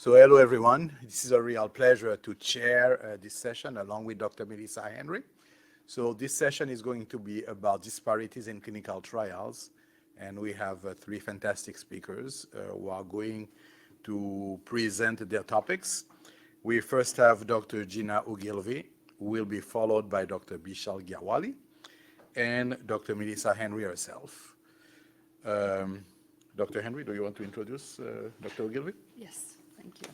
So hello everyone. This is a real pleasure to chair this session along with Dr. Melissa Henry. So this session is going to be about disparities in clinical trials, and we have three fantastic speakers who are going to present their topics. We first have Dr. Gina Ogilvie, who will be followed by Dr. Bishal Gyawali and Dr. Melissa Henry herself. Dr. Henry, do you want to introduce Dr. Ogilvie? Yes. Thank you.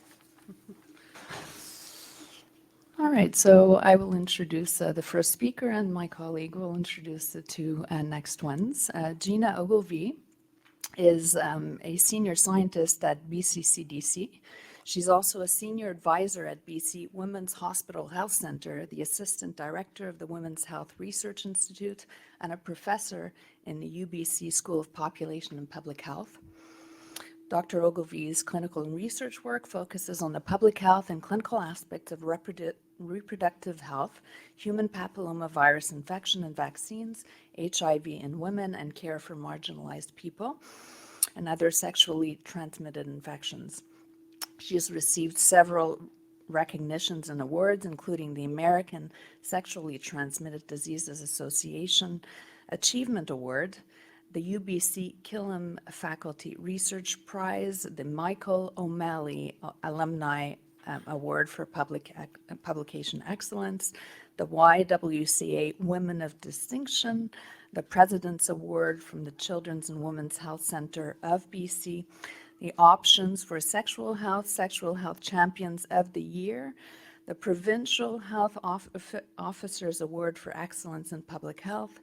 All right, so I will introduce the first speaker, and my colleague will introduce the two next ones. Gina Ogilvie is a senior scientist at BCCDC. She's also a senior advisor at BC Women's Hospital Health Centre, the assistant director of the Women's Health Research Institute, and a professor in the UBC School of Population and Public Health. Dr. Ogilvie's clinical and research work focuses on the public health and clinical aspects of reproductive health, human papillomavirus infection and vaccines, HIV in women, and care for marginalized people, and other sexually transmitted infections. She has received several recognitions and awards, including the American Sexually Transmitted Diseases Association Achievement Award, the UBC Killam Faculty Research Prize, the Michael O'Malley Alumni Award for Publication Excellence, the YWCA Women of Distinction, the President's Award from the Children's and Women's Health Centre of BC, the Options for Sexual Health Champions of the Year, the Provincial Health Officers Award for Excellence in Public Health,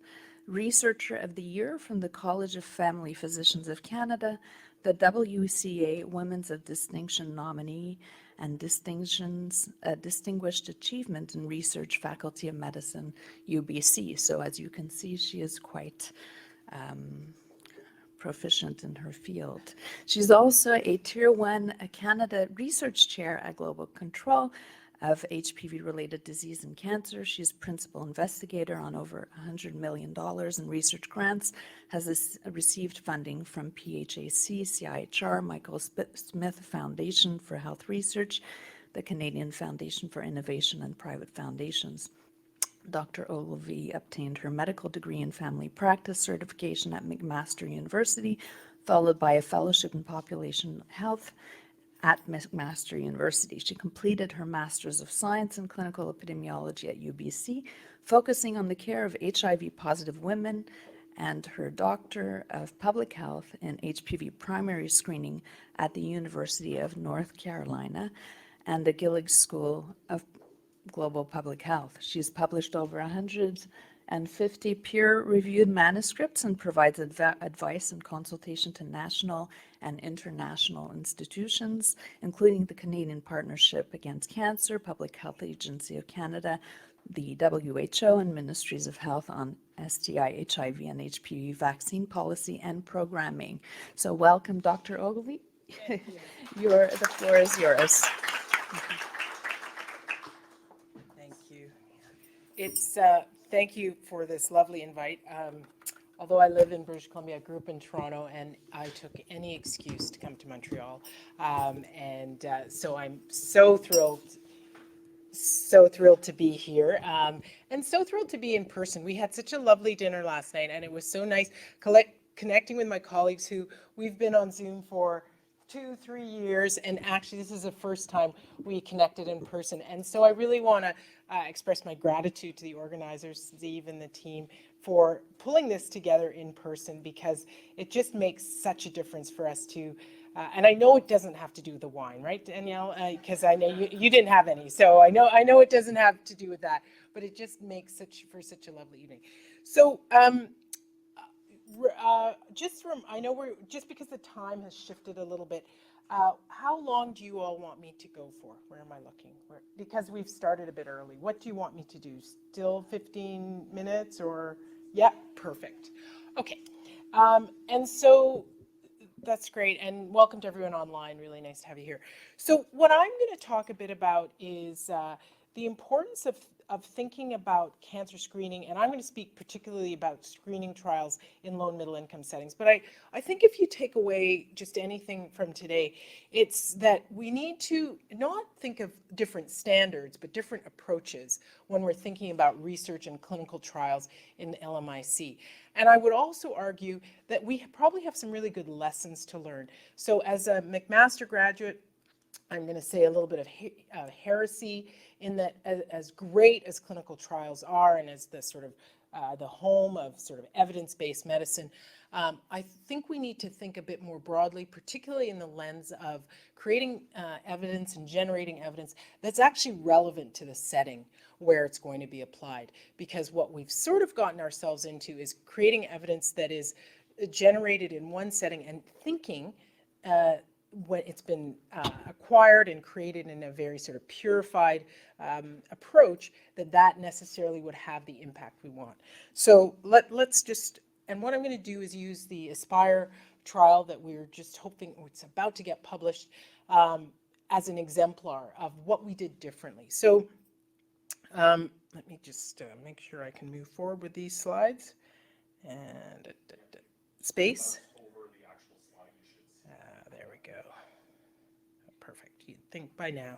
Researcher of the Year from the College of Family Physicians of Canada, the WCA Women's of Distinction nominee, and Distinguished Achievement in Research Faculty of Medicine, UBC. So as you can see, she is quite proficient in her field. She's also a Tier 1 Canada Research Chair at Global Control of HPV-related disease and cancer. She's principal investigator on over $100 million in research grants, has received funding from PHAC, CIHR, Michael Smith Foundation for Health Research, the Canadian Foundation for Innovation, and private foundations. Dr. Ogilvie obtained her medical degree in family practice certification at McMaster University, followed by a fellowship in population health at McMaster University. She completed her Master's of Science in Clinical Epidemiology at UBC, focusing on the care of HIV-positive women, and her Doctor of Public Health in HPV primary screening at the University of North Carolina and the Gillig School of Global Public Health. She's published over 150 peer-reviewed manuscripts and provides advice and consultation to national and international institutions, including the Canadian Partnership Against Cancer, Public Health Agency of Canada, the WHO, and Ministries of Health on STI, HIV, and HPV vaccine policy and programming. So welcome, Dr. Ogilvie. The floor is yours. Thank you. Thank you for this lovely invite. Although I live in British Columbia, I grew up in Toronto, and I took any excuse to come to Montreal. So I'm so thrilled to be here, and so thrilled to be in person. We had such a lovely dinner last night, and it was so nice connecting with my colleagues who we've been on Zoom for 2-3 years, and actually this is the first time we connected in person. And so I really want to express my gratitude to the organizers, Steve and the team, for pulling this together in person, because it just makes such a difference for us to, and I know it doesn't have to do with the wine, right, Danielle? Because I know you didn't have any, so I know it doesn't have to do with that, but it just makes such a lovely evening. So just because the time has shifted a little bit, how long do you all want me to go for? Where am I looking? Because we've started a bit early. What do you want me to do? Still 15 minutes or? Yeah, perfect. Okay. And so that's great. And welcome to everyone online. Really nice to have you here. So what I'm going to talk a bit about is the importance of thinking about cancer screening, and I'm going to speak particularly about screening trials in low and middle income settings. But I think if you take away just anything from today, it's that we need to not think of different standards, but different approaches when we're thinking about research and clinical trials in LMIC. And I would also argue that we probably have some really good lessons to learn. So as a McMaster graduate, I'm going to say a little bit of heresy in that as great as clinical trials are and as the sort of the home of sort of evidence-based medicine, I think we need to think a bit more broadly, particularly in the lens of creating evidence and generating evidence that's actually relevant to the setting where it's going to be applied. Because what we've sort of gotten ourselves into is creating evidence that is generated in one setting and thinking when it's been acquired and created in a very sort of purified approach, that necessarily would have the impact we want. So let's just, and what I'm going to do is use the Aspire trial that we're just hoping it's about to get published as an exemplar of what we did differently. So let me just make sure I can move forward with these slides. And space. There we go. Perfect. You'd think by now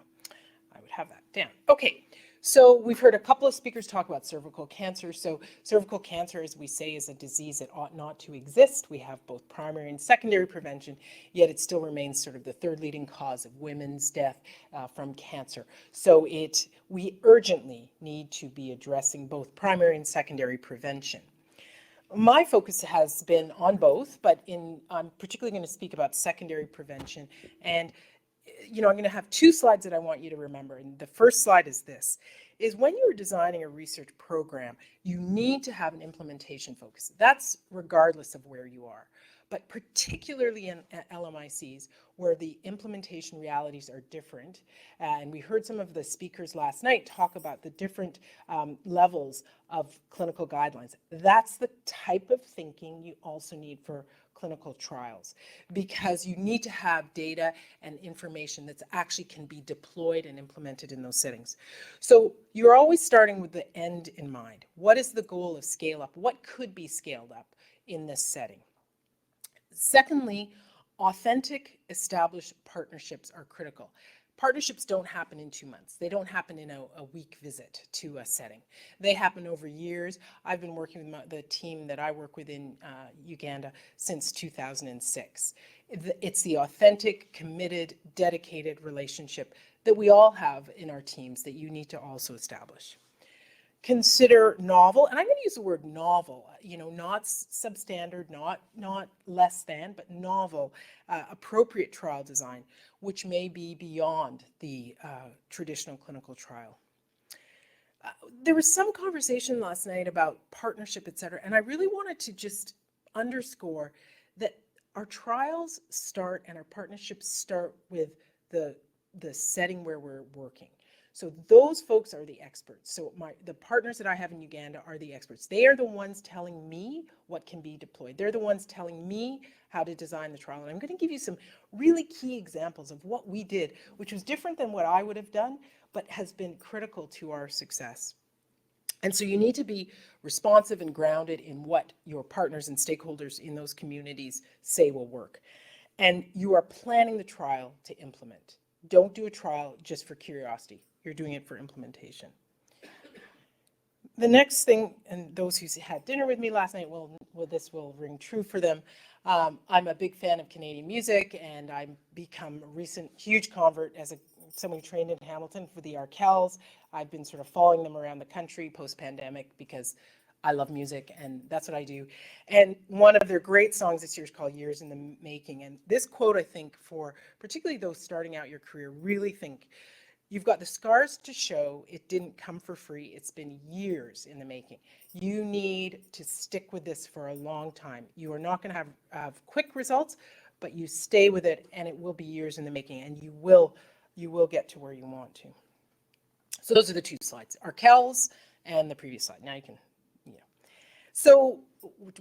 I would have that down. Okay, so we've heard a couple of speakers talk about cervical cancer. So cervical cancer, as we say, is a disease that ought not to exist. We have both primary and secondary prevention, yet it still remains sort of the third leading cause of women's death from cancer. So we urgently need to be addressing both primary and secondary prevention. My focus has been on both, but I'm particularly going to speak about secondary prevention. And, I'm going to have two slides that I want you to remember. And the first slide is this, is when you're designing a research program, you need to have an implementation focus. That's regardless of where you are. But particularly in LMICs, where the implementation realities are different, and we heard some of the speakers last night talk about the different levels of clinical guidelines. That's the type of thinking you also need for clinical trials, because you need to have data and information that actually can be deployed and implemented in those settings. So you're always starting with the end in mind. What is the goal of scale up? What could be scaled up in this setting? Secondly, authentic, established partnerships are critical. Partnerships don't happen in 2 months. They don't happen in a week visit to a setting. They happen over years. I've been working with the team that I work with in Uganda since 2006. It's the authentic, committed, dedicated relationship that we all have in our teams that you need to also establish. Consider novel, and I'm going to use the word novel, not substandard, not less than, but novel, appropriate trial design, which may be beyond the traditional clinical trial. There was some conversation last night about partnership, et cetera, and I really wanted to just underscore that our trials start and our partnerships start with the setting where we're working. So those folks are the experts. So the partners that I have in Uganda are the experts. They are the ones telling me what can be deployed. They're the ones telling me how to design the trial. And I'm going to give you some really key examples of what we did, which was different than what I would have done, but has been critical to our success. And so you need to be responsive and grounded in what your partners and stakeholders in those communities say will work. And you are planning the trial to implement. Don't do a trial just for curiosity. You're doing it for implementation. The next thing, and those who had dinner with me last night, this will ring true for them. I'm a big fan of Canadian music, and I've become a recent huge convert as someone who trained in Hamilton for the Arkells. I've been sort of following them around the country post-pandemic because I love music, and that's what I do. And one of their great songs this year is called Years in the Making. And this quote, I think, for particularly those starting out your career, really think, you've got the scars to show it didn't come for free. It's been years in the making. You need to stick with this for a long time. You are not going to have quick results, but you stay with it, and it will be years in the making, and you will get to where you want to. So those are the two slides, Arkells and the previous slide. Now you can, So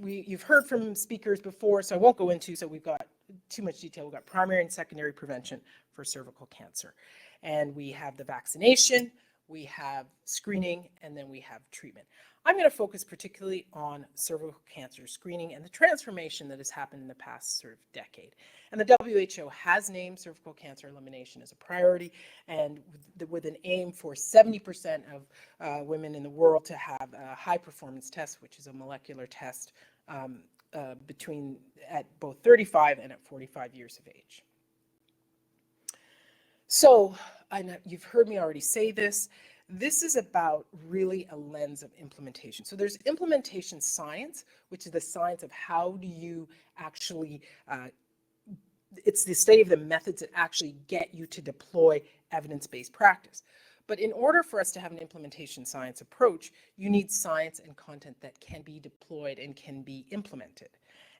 you've heard from speakers before, so I won't go into, so we've got too much detail. We've got primary and secondary prevention for cervical cancer. And we have the vaccination, we have screening, and then we have treatment. I'm going to focus particularly on cervical cancer screening and the transformation that has happened in the past sort of decade. And the WHO has named cervical cancer elimination as a priority, and with an aim for 70% of women in the world to have a high performance test, which is a molecular test between at both 35 and at 45 years of age. So, you've heard me already say this. This is about really a lens of implementation. So there's implementation science, which is the science of how do you actually, it's the study of the methods that actually get you to deploy evidence-based practice. But in order for us to have an implementation science approach, you need science and content that can be deployed and can be implemented.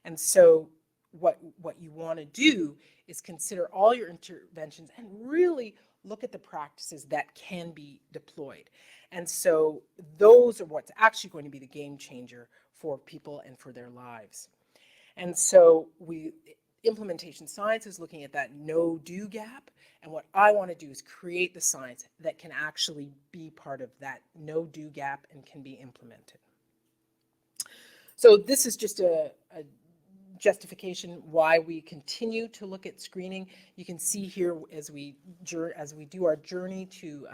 And so what you want to do is consider all your interventions and really look at the practices that can be deployed. And so those are what's actually going to be the game changer for people and for their lives. And so implementation science is looking at that no-do gap. And what I want to do is create the science that can actually be part of that no-do gap and can be implemented. So this is just a justification why we continue to look at screening. You can see here as we do our journey to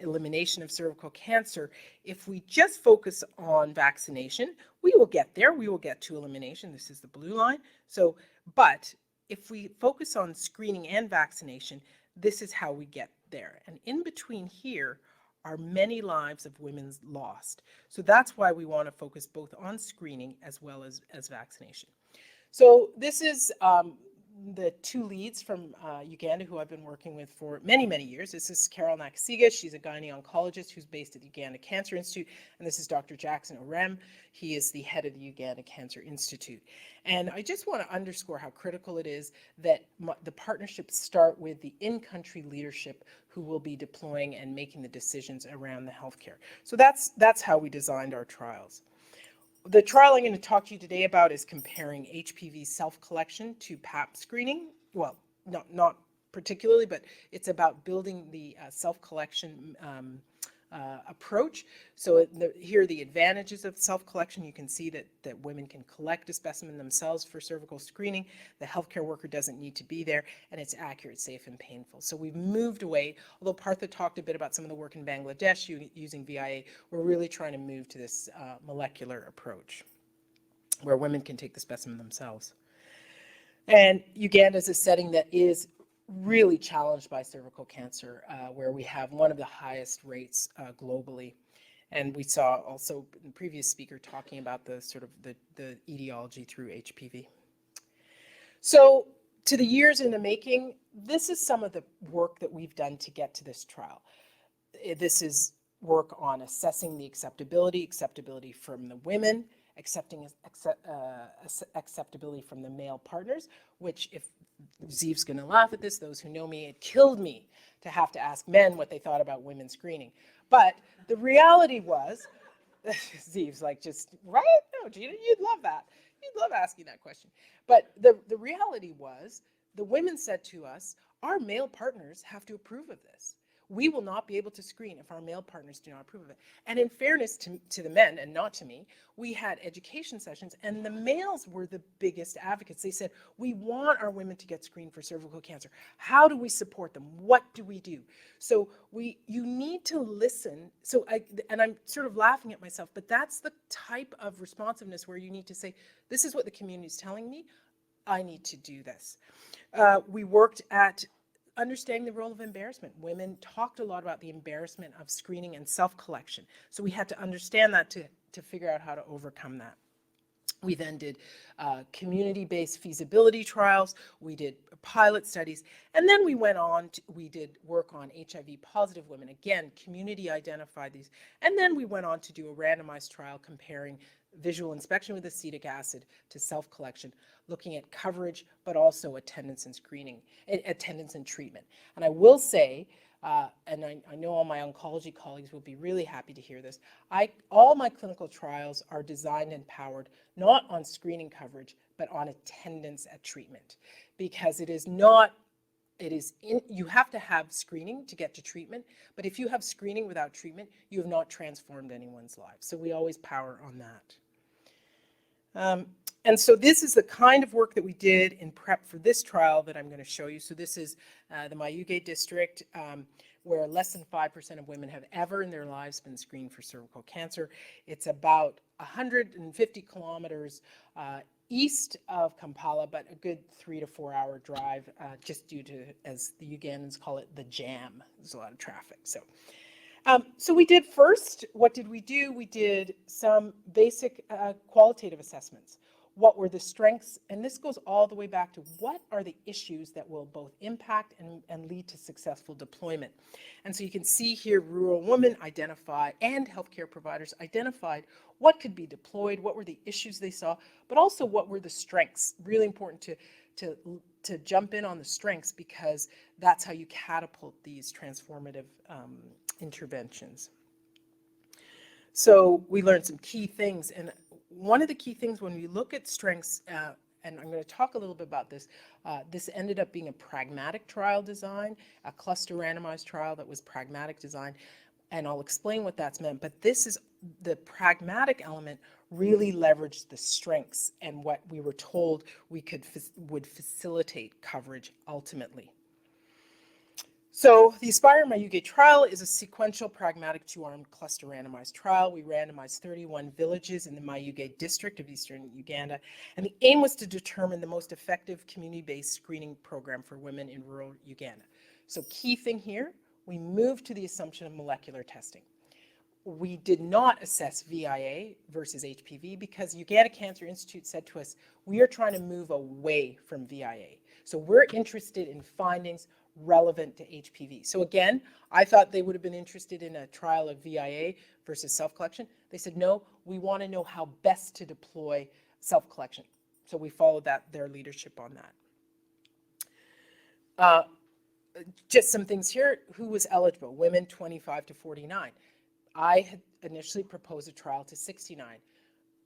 elimination of cervical cancer, if we just focus on vaccination, we will get there. We will get to elimination. This is the blue line. So, but if we focus on screening and vaccination, this is how we get there. And in between here are many lives of women lost. So that's why we want to focus both on screening as well as vaccination. So this is the two leads from Uganda who I've been working with for many, many years. This is Carol Nakasiga. She's a gynae-oncologist who's based at the Uganda Cancer Institute. And this is Dr. Jackson Orem. He is the head of the Uganda Cancer Institute. And I just want to underscore how critical it is that the partnerships start with the in-country leadership who will be deploying and making the decisions around the healthcare. So that's how we designed our trials. The trial I'm going to talk to you today about is comparing HPV self-collection to Pap screening. Well, not particularly, but it's about building the self-collection approach. So here are the advantages of self-collection. You can see that women can collect a specimen themselves for cervical screening. The healthcare worker doesn't need to be there, and it's accurate, safe, and painful. So we've moved away, although Partha talked a bit about some of the work in Bangladesh using VIA, we're really trying to move to this molecular approach where women can take the specimen themselves. And Uganda is a setting that is really challenged by cervical cancer, where we have one of the highest rates globally. And we saw also the previous speaker talking about the sort of the etiology through HPV. So to the years in the making, this is some of the work that we've done to get to this trial. This is work on assessing the acceptability from the women, acceptability from the male partners, which, if Zeev's going to laugh at this, those who know me, it killed me to have to ask men what they thought about women screening. But the reality was, Zeev's like, just, right? No, Gina, you'd love that. You'd love asking that question. But the reality was, the women said to us, our male partners have to approve of this. We will not be able to screen if our male partners do not approve of it. And in fairness to the men, and not to me, we had education sessions, and the males were the biggest advocates. They said, we want our women to get screened for cervical cancer. How do we support them? What do we do? So you need to listen. So and I'm sort of laughing at myself, but that's the type of responsiveness where you need to say, this is what the community is telling me. I need to do this. We worked at understanding the role of embarrassment. Women talked a lot about the embarrassment of screening and self-collection. So we had to understand that to figure out how to overcome that. We then did community-based feasibility trials. We did pilot studies. And then we went on, we did work on HIV positive women. Again, community identified these. And then we went on to do a randomized trial comparing visual inspection with acetic acid to self-collection, looking at coverage, but also attendance and screening, attendance and treatment. And I will say, and I know all my oncology colleagues will be really happy to hear this, all my clinical trials are designed and powered not on screening coverage, but on attendance at treatment, because it is not you have to have screening to get to treatment, but if you have screening without treatment, you have not transformed anyone's lives. So we always power on that. And so this is the kind of work that we did in prep for this trial that I'm going to show you. So this is the Mayuge district, where less than 5% of women have ever in their lives been screened for cervical cancer. It's about 150 kilometers east of Kampala, but a good 3 to 4 hour drive, just due to, as the Ugandans call it, the jam. There's a lot of traffic. So we did first, what did we do? We did some basic qualitative assessments. What were the strengths? And this goes all the way back to what are the issues that will both impact and lead to successful deployment. And so you can see here, rural women identified and healthcare providers identified what could be deployed, what were the issues they saw, but also what were the strengths. Really important to jump in on the strengths, because that's how you catapult these transformative interventions. So we learned some key things, and one of the key things when we look at strengths, and I'm going to talk a little bit about this, this ended up being a pragmatic trial design, a cluster randomized trial that was pragmatic design, and I'll explain what that's meant, but this is the pragmatic element really leveraged the strengths and what we were told would facilitate coverage ultimately. So the Aspire Mayuge trial is a sequential pragmatic 2-arm cluster randomized trial. We randomized 31 villages in the Mayuge district of eastern Uganda, and the aim was to determine the most effective community-based screening program for women in rural Uganda. So key thing here, we moved to the assumption of molecular testing. We did not assess VIA versus HPV because Uganda Cancer Institute said to us, we are trying to move away from VIA. So we're interested in findings relevant to HPV. So again, I thought they would have been interested in a trial of VIA versus self-collection. They said, no, we want to know how best to deploy self-collection. So we followed their leadership on that. Just some things here. Who was eligible? Women 25 to 49. I had initially proposed a trial to 69.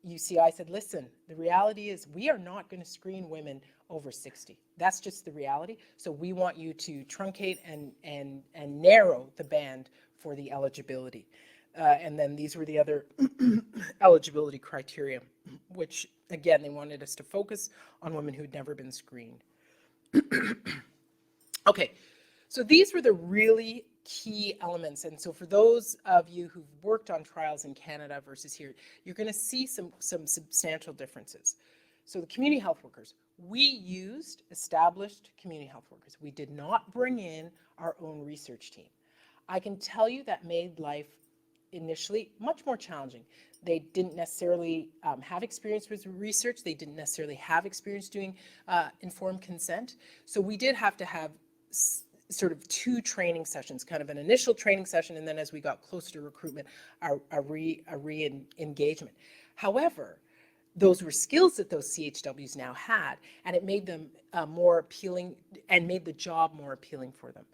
UCI said, listen, the reality is we are not going to screen women over 60. That's just the reality. So we want you to truncate and narrow the band for the eligibility. And then these were the other eligibility criteria, which again, they wanted us to focus on women who'd never been screened. Okay, so these were the really key elements. And so for those of you who've worked on trials in Canada versus here, you're going to see some substantial differences. So the community health workers, we used established community health workers. We did not bring in our own research team. I can tell you that made life initially much more challenging. They didn't necessarily have experience with research. They didn't necessarily have experience doing informed consent. So we did have to have sort of 2 training sessions, kind of an initial training session, and then as we got closer to recruitment, a re-engagement. However, those were skills that those CHWs now had, and it made them more appealing and made the job more appealing for them.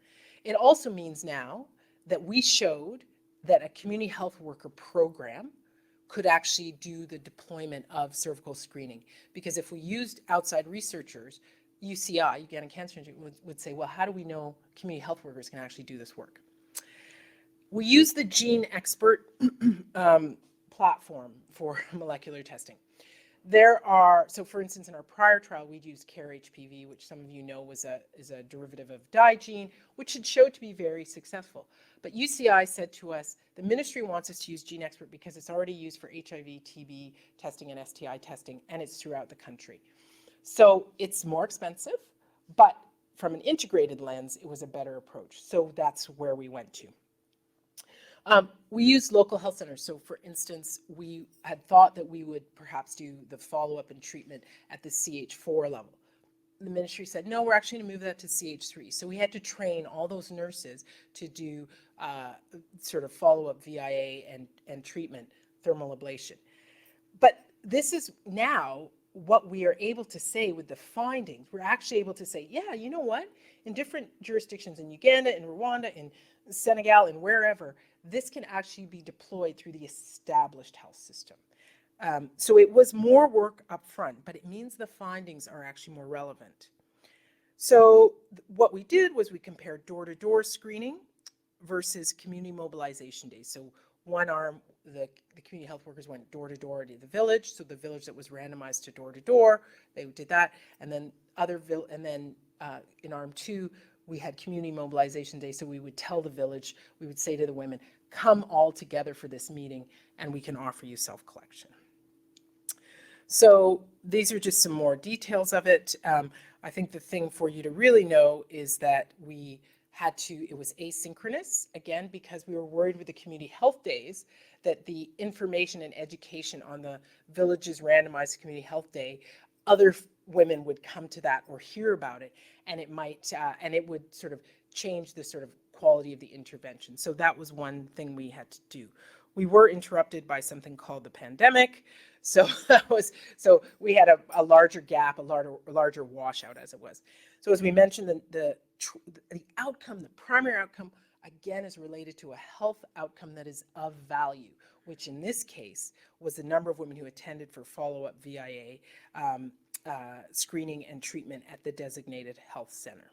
It also means now that we showed that a community health worker program could actually do the deployment of cervical screening, because if we used outside researchers, UCI, Uganda Cancer Institute, would say, well, how do we know community health workers can actually do this work? We use the Gene Expert platform for molecular testing. So for instance, in our prior trial, we'd used CARE-HPV, which some of you know is a derivative of Digene, which had showed to be very successful. But UCI said to us, the ministry wants us to use Gene Expert because it's already used for HIV, TB testing, and STI testing, and it's throughout the country. So it's more expensive, but from an integrated lens, it was a better approach. So that's where we went to. We used local health centers. So for instance, we had thought that we would perhaps do the follow-up and treatment at the CH4 level. The ministry said, no, we're actually going to move that to CH3. So we had to train all those nurses to do sort of follow-up VIA and treatment, thermal ablation. But this is now what we are able to say with the findings. We're actually able to say, yeah, you know what? In different jurisdictions in Uganda, in Rwanda, in Senegal, and wherever, this can actually be deployed through the established health system. So it was more work up front, but it means the findings are actually more relevant. So what we did was we compared door-to-door screening versus community mobilization days. So one arm, the community health workers went door-to-door to the village. So the village that was randomized to door-to-door, they did that. And then in arm two, we had community mobilization day. So we would tell the village, we would say to the women, come all together for this meeting and we can offer you self-collection. So these are just some more details of it. I think the thing for you to really know is that it was asynchronous, again, because we were worried with the community health days that the information and education on the village's randomized community health day, other women would come to that or hear about it, and it would sort of change the sort of quality of the intervention. So that was one thing we had to do. We were interrupted by something called the pandemic. So we had a larger gap, a larger washout as it was. So as we mentioned, the outcome, the primary outcome, again, is related to a health outcome that is of value, which in this case was the number of women who attended for follow-up VIA screening and treatment at the designated health center.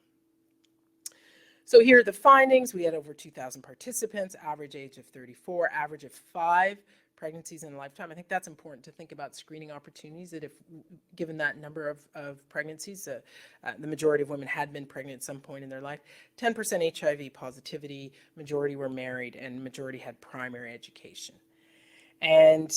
So here are the findings. We had over 2,000 participants, average age of 34, average of 5 pregnancies in a lifetime. I think that's important to think about screening opportunities, that if given that number of pregnancies, the majority of women had been pregnant at some point in their life. 10% HIV positivity, majority were married, and majority had primary education. And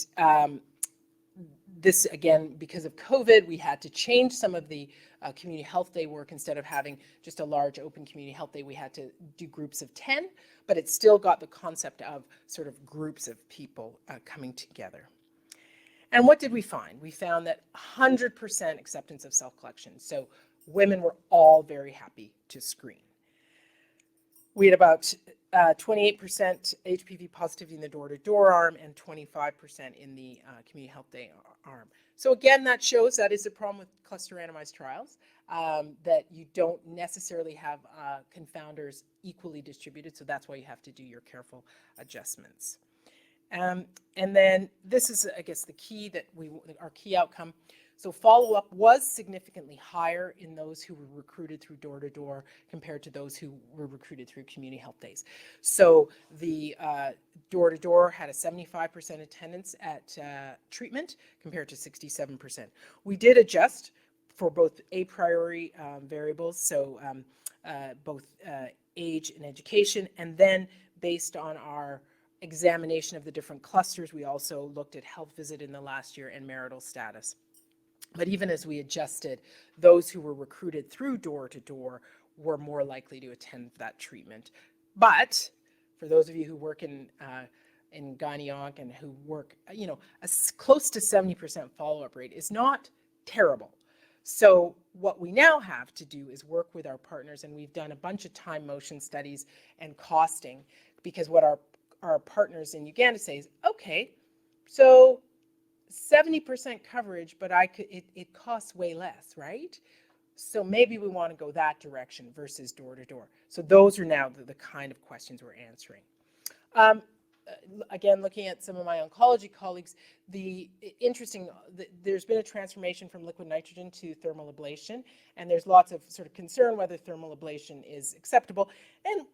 this, again, because of COVID, we had to change some of the community health day work. Instead of having just a large open community health day, we had to do groups of 10, but it still got the concept of sort of groups of people coming together. And what did we find? We found that 100% acceptance of self-collection. So women were all very happy to screen. We had about 28% HPV positivity in the door-to-door arm and 25% in the community health day arm. So again, that shows that is a problem with cluster randomized trials, that you don't necessarily have confounders equally distributed. So that's why you have to do your careful adjustments. And then this is, I guess, the key our key outcome. So follow-up was significantly higher in those who were recruited through door-to-door compared to those who were recruited through community health days. So the door-to-door had a 75% attendance at treatment compared to 67%. We did adjust for both a priori variables, so both age and education, and then based on our examination of the different clusters, we also looked at health visit in the last year and marital status. But even as we adjusted, those who were recruited through door-to-door were more likely to attend that treatment. But for those of you who work in gyne-onc and who work, close to 70% follow-up rate is not terrible. So what we now have to do is work with our partners, and we've done a bunch of time motion studies and costing, because what our partners in Uganda say is, okay, so 70% coverage, but it costs way less, right? So maybe we want to go that direction versus door-to-door. So those are now the kind of questions we're answering. Again, looking at some of my oncology colleagues, there's been a transformation from liquid nitrogen to thermal ablation, and there's lots of sort of concern whether thermal ablation is acceptable. And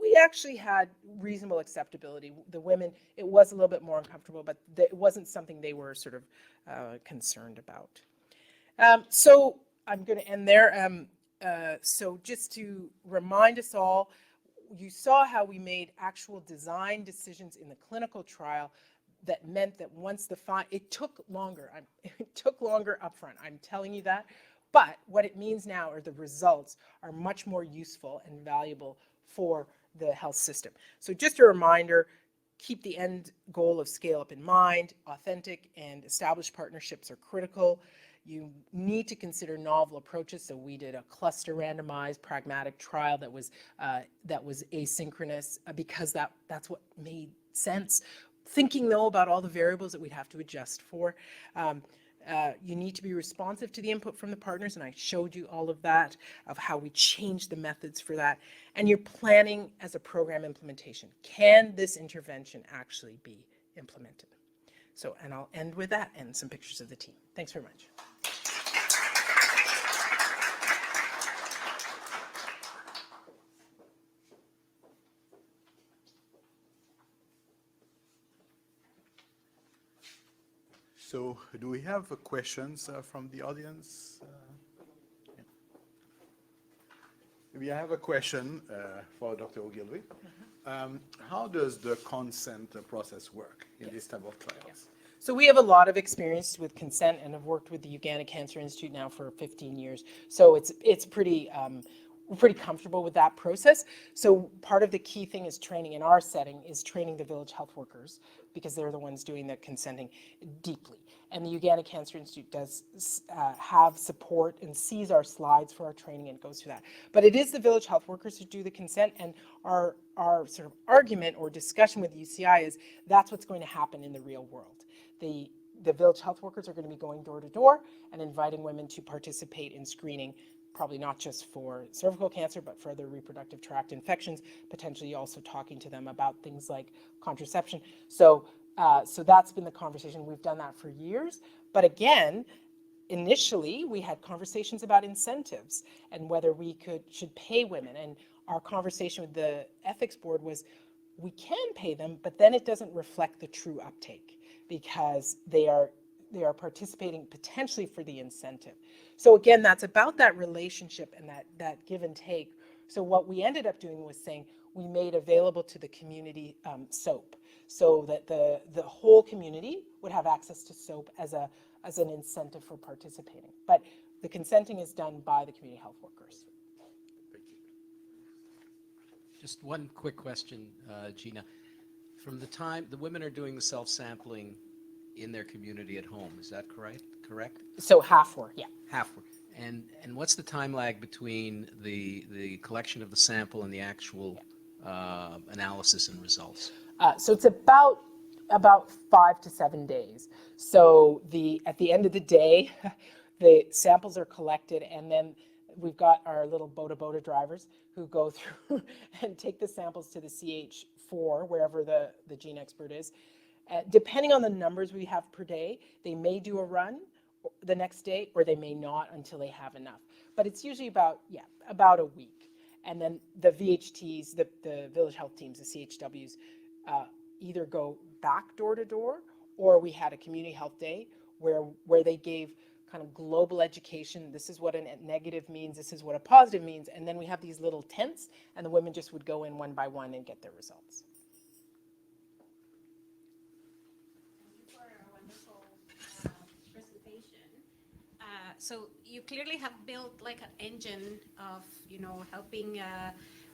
we actually had reasonable acceptability. The women, it was a little bit more uncomfortable, but it wasn't something they were sort of concerned about. So I'm going to end there. So just to remind us all, you saw how we made actual design decisions in the clinical trial that meant that once it took longer. It took longer upfront. I'm telling you that. But what it means now are the results are much more useful and valuable for the health system. So just a reminder, keep the end goal of scale up in mind. Authentic and established partnerships are critical. You need to consider novel approaches. So we did a cluster randomized pragmatic trial that was asynchronous because that's what made sense. Thinking though about all the variables that we'd have to adjust for. You need to be responsive to the input from the partners, and I showed you all of that, of how we changed the methods for that. And you're planning as a program implementation. Can this intervention actually be implemented? So, and I'll end with that and some pictures of the team. Thanks very much. So do we have questions from the audience? Yeah. We have a question for Dr. Ogilvie. How does the consent process work in this type of trials? So we have a lot of experience with consent and have worked with the Uganda Cancer Institute now for 15 years. So it's pretty, we're pretty comfortable with that process. So part of the key thing is training in our setting is training the village health workers because they're the ones doing the consenting deeply. And the Uganda Cancer Institute does have support and sees our slides for our training and goes through that. But it is the village health workers who do the consent, and our sort of argument or discussion with UCI is that's what's going to happen in the real world. The village health workers are going to be going door to door and inviting women to participate in screening, probably not just for cervical cancer, but for other reproductive tract infections, potentially also talking to them about things like contraception. So that's been the conversation. We've done that for years. But again, initially we had conversations about incentives and whether we should pay women. And our conversation with the ethics board was we can pay them, but then it doesn't reflect the true uptake because they are participating potentially for the incentive. So again, that's about that relationship and that give and take. So what we ended up doing was saying we made available to the community soap so that the whole community would have access to soap as an incentive for participating. But the consenting is done by the community health workers. Thank you. Just one quick question, Gina. From the time the women are doing the self-sampling in their community at home, is that correct? So half were, yeah. Half were. And what's the time lag between the collection of the sample and the actual analysis and results? So it's about 5 to 7 days. So at the end of the day, the samples are collected, and then we've got our little boda drivers who go through and take the samples to the CH4, wherever the gene expert is. Depending on the numbers we have per day, they may do a run the next day, or they may not until they have enough. But it's usually about a week. And then the VHTs, the village health teams, the CHWs, either go back door to door, or we had a community health day where they gave kind of global education. This is what a negative means. This is what a positive means. And then we have these little tents, and the women just would go in one by one and get their results. So you clearly have built like an engine of, helping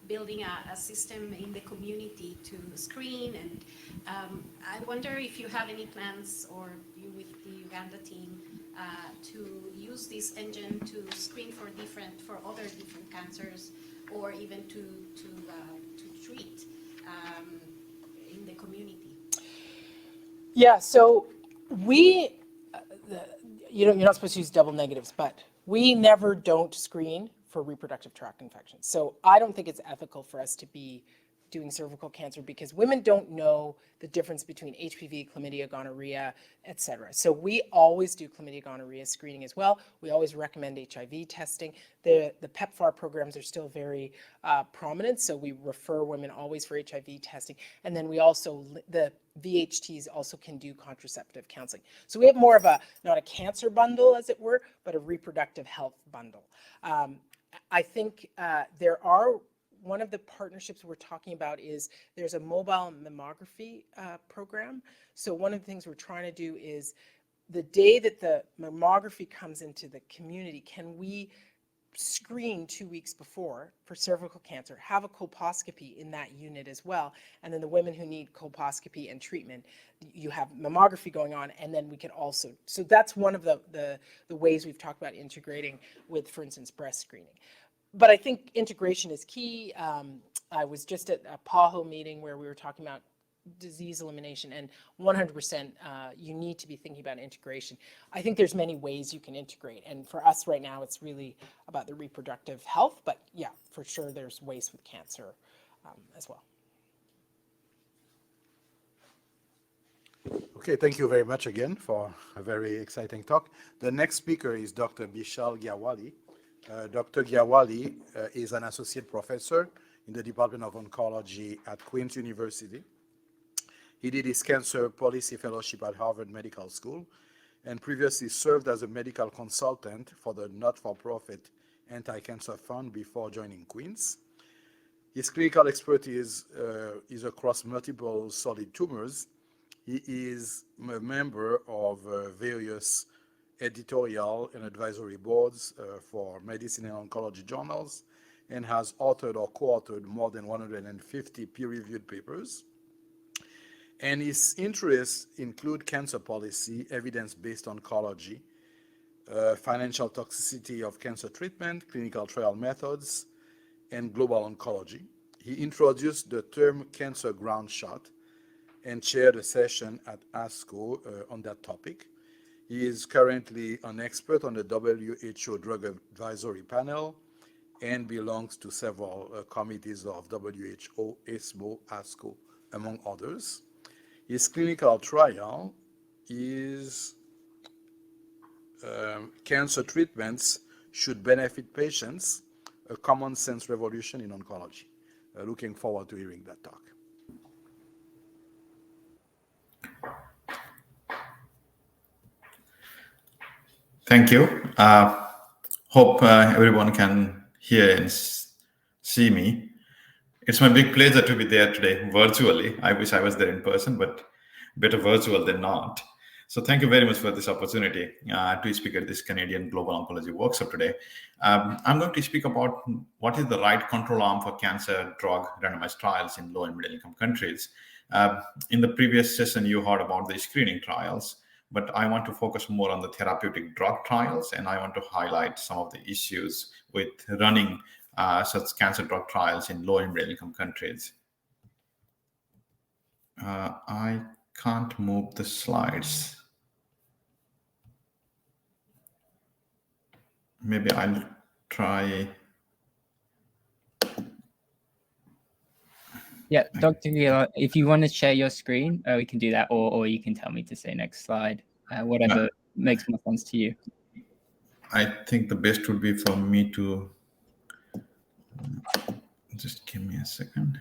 building a system in the community to screen. And I wonder if you have any plans, or you with the Uganda team, to use this engine to screen for other different cancers, or even to treat in the community. Yeah, so you're not supposed to use double negatives, but we never don't screen for reproductive tract infections. So I don't think it's ethical for us to be doing cervical cancer because women don't know the difference between HPV, chlamydia, gonorrhea, etc. So we always do chlamydia, gonorrhea screening as well. We always recommend HIV testing. The PEPFAR programs are still very prominent, so we refer women always for HIV testing. And then we also, the VHTs also can do contraceptive counseling. So we have more of not a cancer bundle, as it were, but a reproductive health bundle. I think one of the partnerships we're talking about is there's a mobile mammography program. So one of the things we're trying to do is the day that the mammography comes into the community, can we screen 2 weeks before for cervical cancer, have a colposcopy in that unit as well, and then the women who need colposcopy and treatment, you have mammography going on, and then we can also, so that's one of the ways we've talked about integrating with, for instance, breast screening. But I think integration is key. I was just at a PAHO meeting where we were talking about disease elimination, and 100% you need to be thinking about integration. I think there's many ways you can integrate, and for us right now it's really about the reproductive health, but yeah, for sure there's ways with cancer as well. Okay, thank you very much again for a very exciting talk. The next speaker is Dr. Bishal Gyawali. Dr. Gyawali is an associate professor in the Department of Oncology at Queen's University. He did his cancer policy fellowship at Harvard Medical School, and previously served as a medical consultant for the not-for-profit Anti-Cancer Fund before joining Queen's. His clinical expertise is across multiple solid tumors. He is a member of various editorial and advisory boards for medicine and oncology journals, and has authored or co-authored more than 150 peer-reviewed papers. And his interests include cancer policy, evidence-based oncology, financial toxicity of cancer treatment, clinical trial methods, and global oncology. He introduced the term cancer ground shot and chaired a session at ASCO on that topic. He is currently an expert on the WHO Drug Advisory Panel and belongs to several committees of WHO, ESMO, ASCO, among others. His clinical trial is Cancer Treatments Should Benefit Patients, a Common Sense Revolution in Oncology. Looking forward to hearing that talk. Thank you. Hope everyone can hear and see me. It's my big pleasure to be there today virtually. I wish I was there in person, but better virtual than not. So thank you very much for this opportunity to speak at this Canadian Global Oncology Workshop today. I'm going to speak about what is the right control arm for cancer drug randomized trials in low and middle income countries. In the previous session, you heard about the screening trials, but I want to focus more on the therapeutic drug trials, and I want to highlight some of the issues with running such cancer drug trials in low and middle income countries. I can't move the slides. Maybe I'll try. Yeah, Dr. Gyawali, if you want to share your screen, we can do that, or you can tell me to say next slide, whatever makes more sense to you. I think the best would be for me to just give me a second.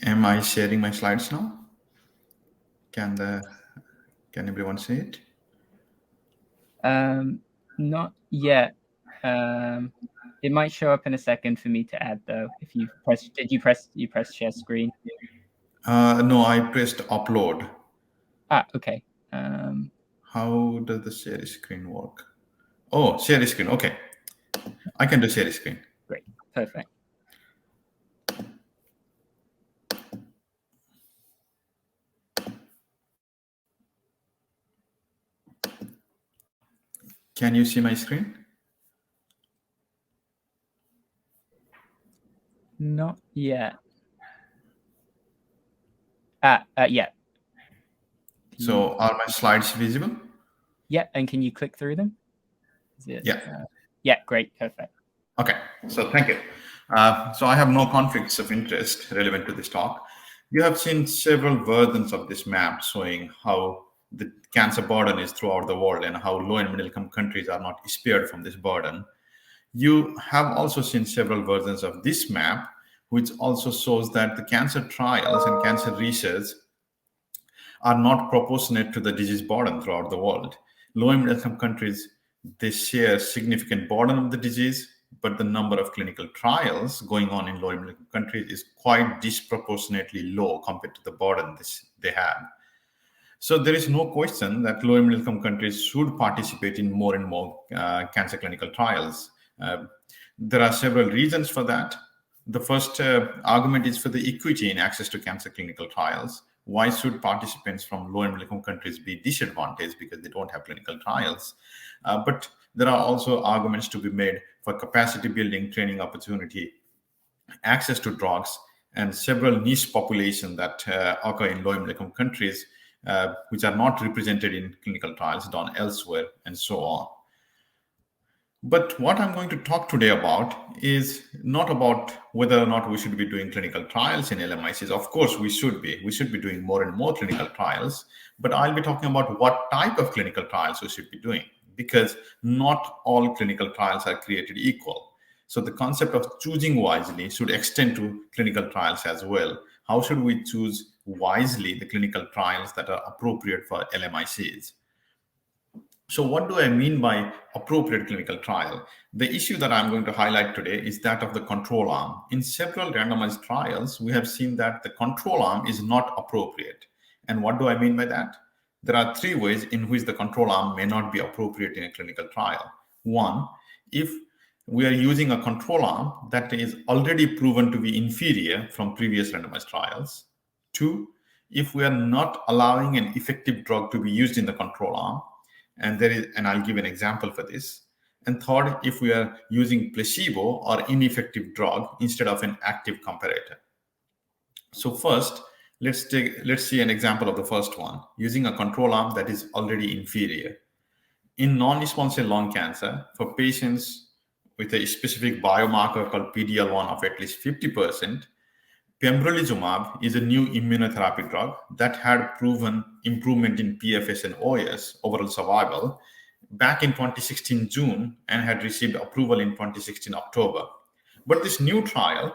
Am I sharing my slides now? Can everyone see it? Not yet. It might show up in a second for me to add though. If you press, you press share screen? No, I pressed upload. Okay. How does the share screen work? Oh, share screen. Okay, I can do share screen. Great, perfect. Can you see my screen? Not yet. Yeah. So are my slides visible? Yeah, and can you click through them? Yeah. Yeah, great, perfect. Okay, so thank you. So I have no conflicts of interest relevant to this talk. You have seen several versions of this map showing how the cancer burden is throughout the world and how low and middle income countries are not spared from this burden. You have also seen several versions of this map, which also shows that the cancer trials and cancer research are not proportionate to the disease burden throughout the world. Low and middle income countries, they share significant burden of the disease, but the number of clinical trials going on in low and middle income countries is quite disproportionately low compared to the burden they have. So there is no question that low and middle income countries should participate in more and more cancer clinical trials. There are several reasons for that. The first argument is for the equity in access to cancer clinical trials. Why should participants from low and middle income countries be disadvantaged because they don't have clinical trials? But there are also arguments to be made for capacity building, training opportunity, access to drugs, and several niche populations that occur in low and middle income countries, which are not represented in clinical trials done elsewhere, and so on. But what I'm going to talk today about is not about whether or not we should be doing clinical trials in LMICs. Of course, we should be. We should be doing more and more clinical trials. But I'll be talking about what type of clinical trials we should be doing. because not all clinical trials are created equal. So the concept of choosing wisely should extend to clinical trials as well. How should we choose wisely the clinical trials that are appropriate for LMICs? So what do I mean by appropriate clinical trial? The issue that I'm going to highlight today is that of the control arm. In several randomized trials, we have seen that the control arm is not appropriate. And what do I mean by that? There are three ways in which the control arm may not be appropriate in a clinical trial. One, if we are using a control arm that is already proven to be inferior from previous randomized trials. Two, if we are not allowing an effective drug to be used in the control arm, and I'll give an example for this. And third, if we are using placebo or ineffective drug instead of an active comparator. So first, let's see an example of the first one, using a control arm that is already inferior. In non-small cell lung cancer, for patients with a specific biomarker called PD-L1 of at least 50%, pembrolizumab is a new immunotherapy drug that had proven improvement in PFS and OS, overall survival, back in 2016 June and had received approval in 2016 October. But this new trial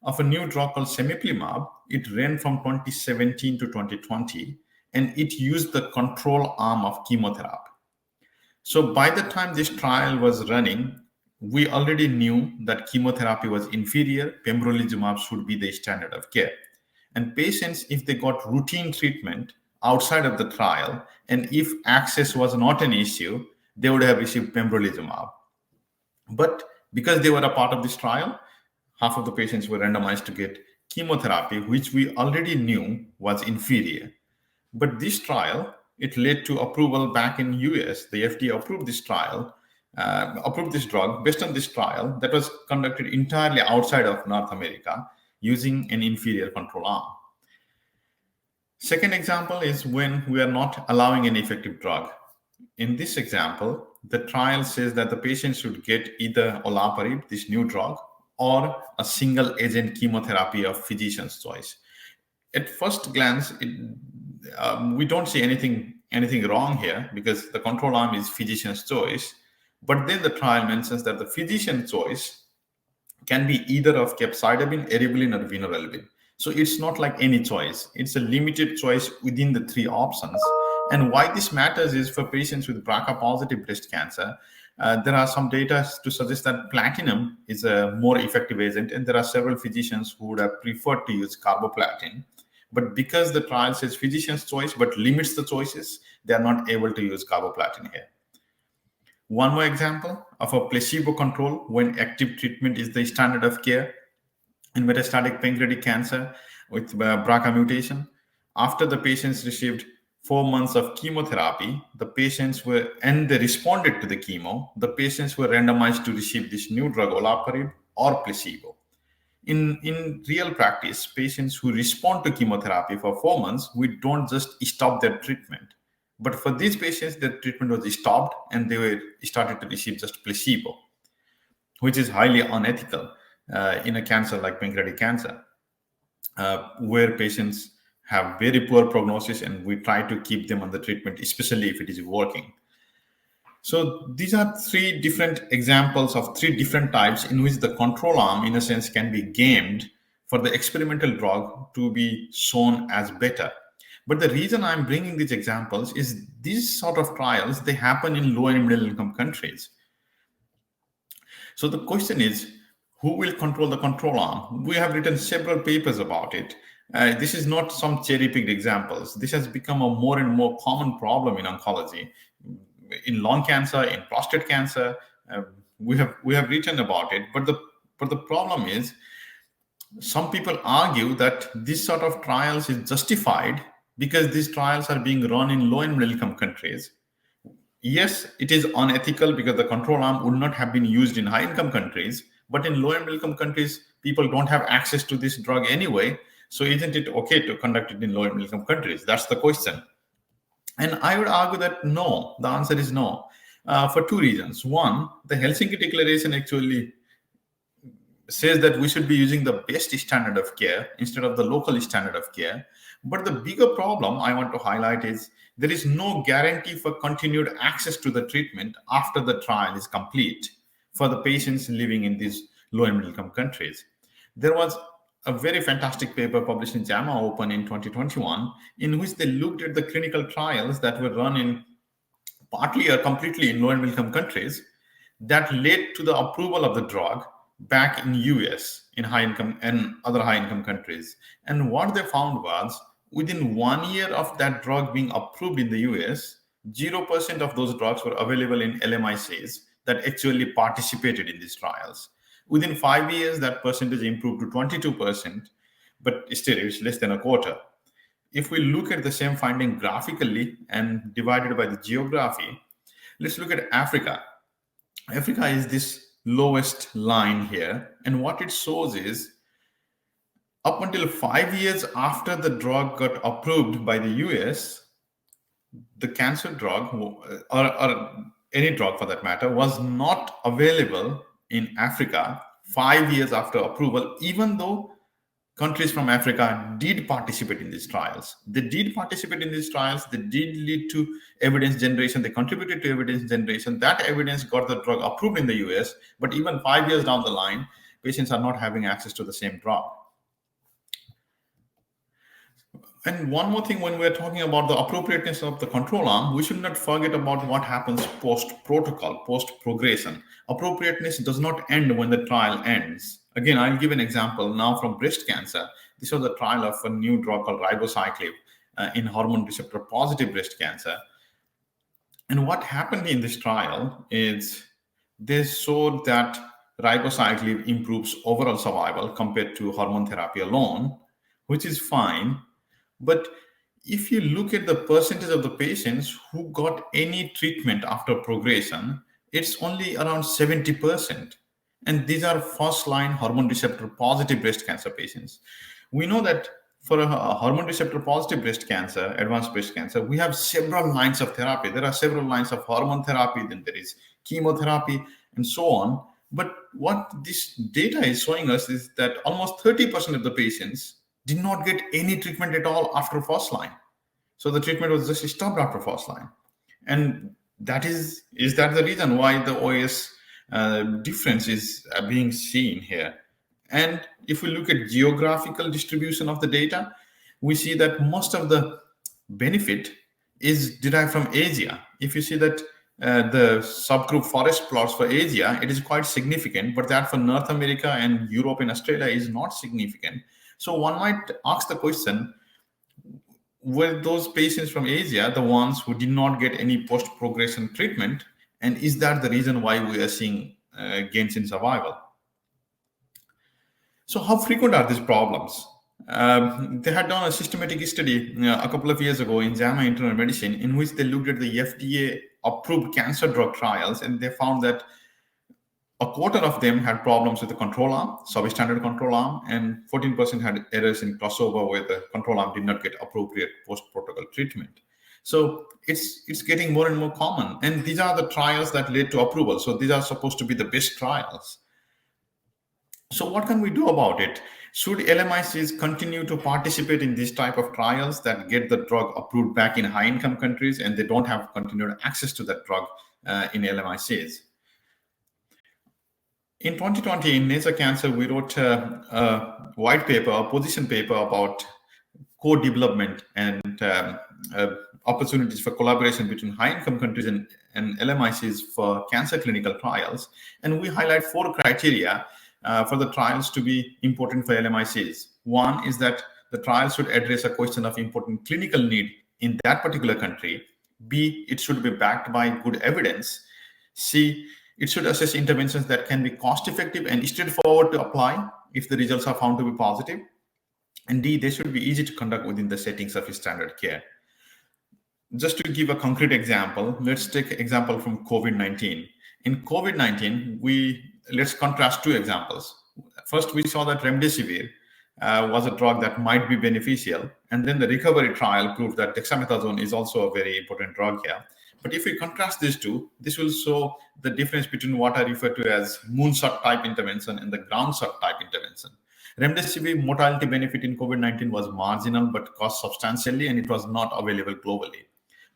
of a new drug called semiplimab, it ran from 2017 to 2020, and it used the control arm of chemotherapy. So by the time this trial was running, we already knew that chemotherapy was inferior, pembrolizumab should be the standard of care. And patients, if they got routine treatment outside of the trial, and if access was not an issue, they would have received pembrolizumab. But because they were a part of this trial, half of the patients were randomized to get chemotherapy, which we already knew was inferior. But this trial, it led to approval back in US. The FDA approved this trial, approved this drug based on this trial that was conducted entirely outside of North America using an inferior control arm. Second example is when we are not allowing an effective drug. In this example, the trial says that the patient should get either olaparib, this new drug, or a single agent chemotherapy of physician's choice. At first glance, we don't see anything wrong here because the control arm is physician's choice. But then the trial mentions that the physician's choice can be either of capecitabine, eribulin, or vinorelbine. So it's not like any choice. It's a limited choice within the three options. And why this matters is for patients with BRCA-positive breast cancer, there are some data to suggest that platinum is a more effective agent, and there are several physicians who would have preferred to use carboplatin. But because the trial says physician's choice but limits the choices, they are not able to use carboplatin here. One more example of a placebo control when active treatment is the standard of care in metastatic pancreatic cancer with BRCA mutation. After the patients received 4 months of chemotherapy, they responded to the chemo, the patients were randomized to receive this new drug, olaparib, or placebo. In real practice, patients who respond to chemotherapy for 4 months, we don't just stop their treatment. But for these patients, their treatment was stopped and they started to receive just placebo, which is highly unethical in a cancer like pancreatic cancer, where patients have very poor prognosis and we try to keep them on the treatment, especially if it is working. So these are three different examples of three different types in which the control arm, in a sense, can be gamed for the experimental drug to be shown as better. But the reason I'm bringing these examples is these sort of trials, they happen in low and middle income countries. So the question is, who will control the control arm? We have written several papers about it. This is not some cherry-picked examples. This has become a more and more common problem in oncology. In lung cancer, in prostate cancer, we have written about it. But the problem is, some people argue that this sort of trials is justified because these trials are being run in low and middle income countries. Yes, it is unethical because the control arm would not have been used in high income countries, but in low and middle income countries, people don't have access to this drug anyway. So isn't it okay to conduct it in low and middle income countries? That's the question. And I would argue that no, the answer is no, for two reasons. One, the Helsinki Declaration actually says that we should be using the best standard of care instead of the local standard of care. But the bigger problem I want to highlight is there is no guarantee for continued access to the treatment after the trial is complete for the patients living in these low and middle income countries. There was a very fantastic paper published in JAMA Open in 2021 in which they looked at the clinical trials that were run in partly or completely in low and middle income countries that led to the approval of the drug back in US, in high income and other high income countries. And what they found was within 1 year of that drug being approved in the US, 0% of those drugs were available in LMICs that actually participated in these trials. Within 5 years, that percentage improved to 22%, but still it's less than a quarter. If we look at the same finding graphically and divided by the geography, let's look at Africa. Africa is this lowest line here, and what it shows is up until 5 years after the drug got approved by the US, the cancer drug or any drug for that matter was not available in Africa 5 years after approval, even though countries from Africa did participate in these trials. They did participate in these trials. They did lead to evidence generation. They contributed to evidence generation. That evidence got the drug approved in the US, but even 5 years down the line, patients are not having access to the same drug. And one more thing, when we're talking about the appropriateness of the control arm, we should not forget about what happens post-protocol, post-progression. Appropriateness does not end when the trial ends. Again, I'll give an example now from breast cancer. This was a trial of a new drug called ribociclib in hormone receptor positive breast cancer. And what happened in this trial is they showed that ribociclib improves overall survival compared to hormone therapy alone, which is fine. But if you look at the percentage of the patients who got any treatment after progression, it's only around 70%. And these are first-line hormone receptor positive breast cancer patients. We know that for a hormone receptor positive breast cancer, advanced breast cancer, we have several lines of therapy. There are several lines of hormone therapy, then there is chemotherapy, and so on. But what this data is showing us is that almost 30% of the patients did not get any treatment at all after first line. So the treatment was just stopped after first line. And that is that the reason why the OS difference is being seen here? And if we look at geographical distribution of the data, we see that most of the benefit is derived from Asia. If you see that the subgroup forest plots for Asia, it is quite significant, but that for North America and Europe and Australia is not significant. So one might ask the question, were those patients from Asia the ones who did not get any post-progression treatment? And is that the reason why we are seeing gains in survival? So how frequent are these problems? They had done a systematic study a couple of years ago in JAMA Internal Medicine in which they looked at the FDA-approved cancer drug trials, and they found that a quarter of them had problems with the control arm, substandard control arm, and 14% had errors in crossover where the control arm did not get appropriate post-protocol treatment. So it's getting more and more common. And these are the trials that led to approval. So these are supposed to be the best trials. So what can we do about it? Should LMICs continue to participate in these type of trials that get the drug approved back in high-income countries and they don't have continued access to that drug in LMICs? In 2020, in Nature Cancer, we wrote a white paper, a position paper about co-development and opportunities for collaboration between high-income countries and LMICs for cancer clinical trials. And we highlight 4 criteria for the trials to be important for LMICs. One is that the trial should address a question of important clinical need in that particular country. B, it should be backed by good evidence. C, it should assess interventions that can be cost-effective and straightforward to apply if the results are found to be positive. And D, they should be easy to conduct within the settings of standard care. Just to give a concrete example, let's take an example from COVID-19. In COVID-19, let's contrast 2 examples. First, we saw that remdesivir was a drug that might be beneficial. And then the recovery trial proved that dexamethasone is also a very important drug here. But if we contrast these 2, this will show the difference between what I refer to as moonshot type intervention and the ground shot type intervention. Remdesivir mortality benefit in COVID-19 was marginal but cost substantially, and it was not available globally.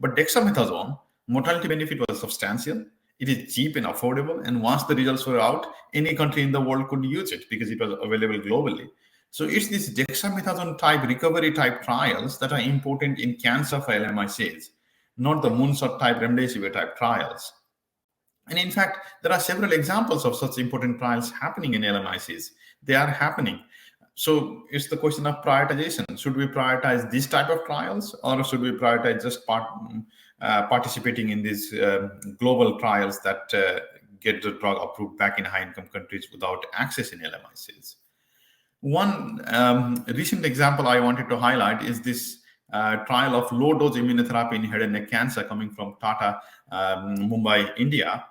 But dexamethasone, mortality benefit was substantial. It is cheap and affordable, and once the results were out, any country in the world could use it because it was available globally. So it's these dexamethasone type recovery type trials that are important in cancer for LMICs, not the moonshot type remdesivir type trials. And in fact, there are several examples of such important trials happening in LMICs. They are happening. So it's the question of prioritization. Should we prioritize this type of trials, or should we prioritize just participating in these global trials that get the drug approved back in high-income countries without access in LMICs? One recent example I wanted to highlight is this trial of low-dose immunotherapy in head and neck cancer coming from Tata, Mumbai, India,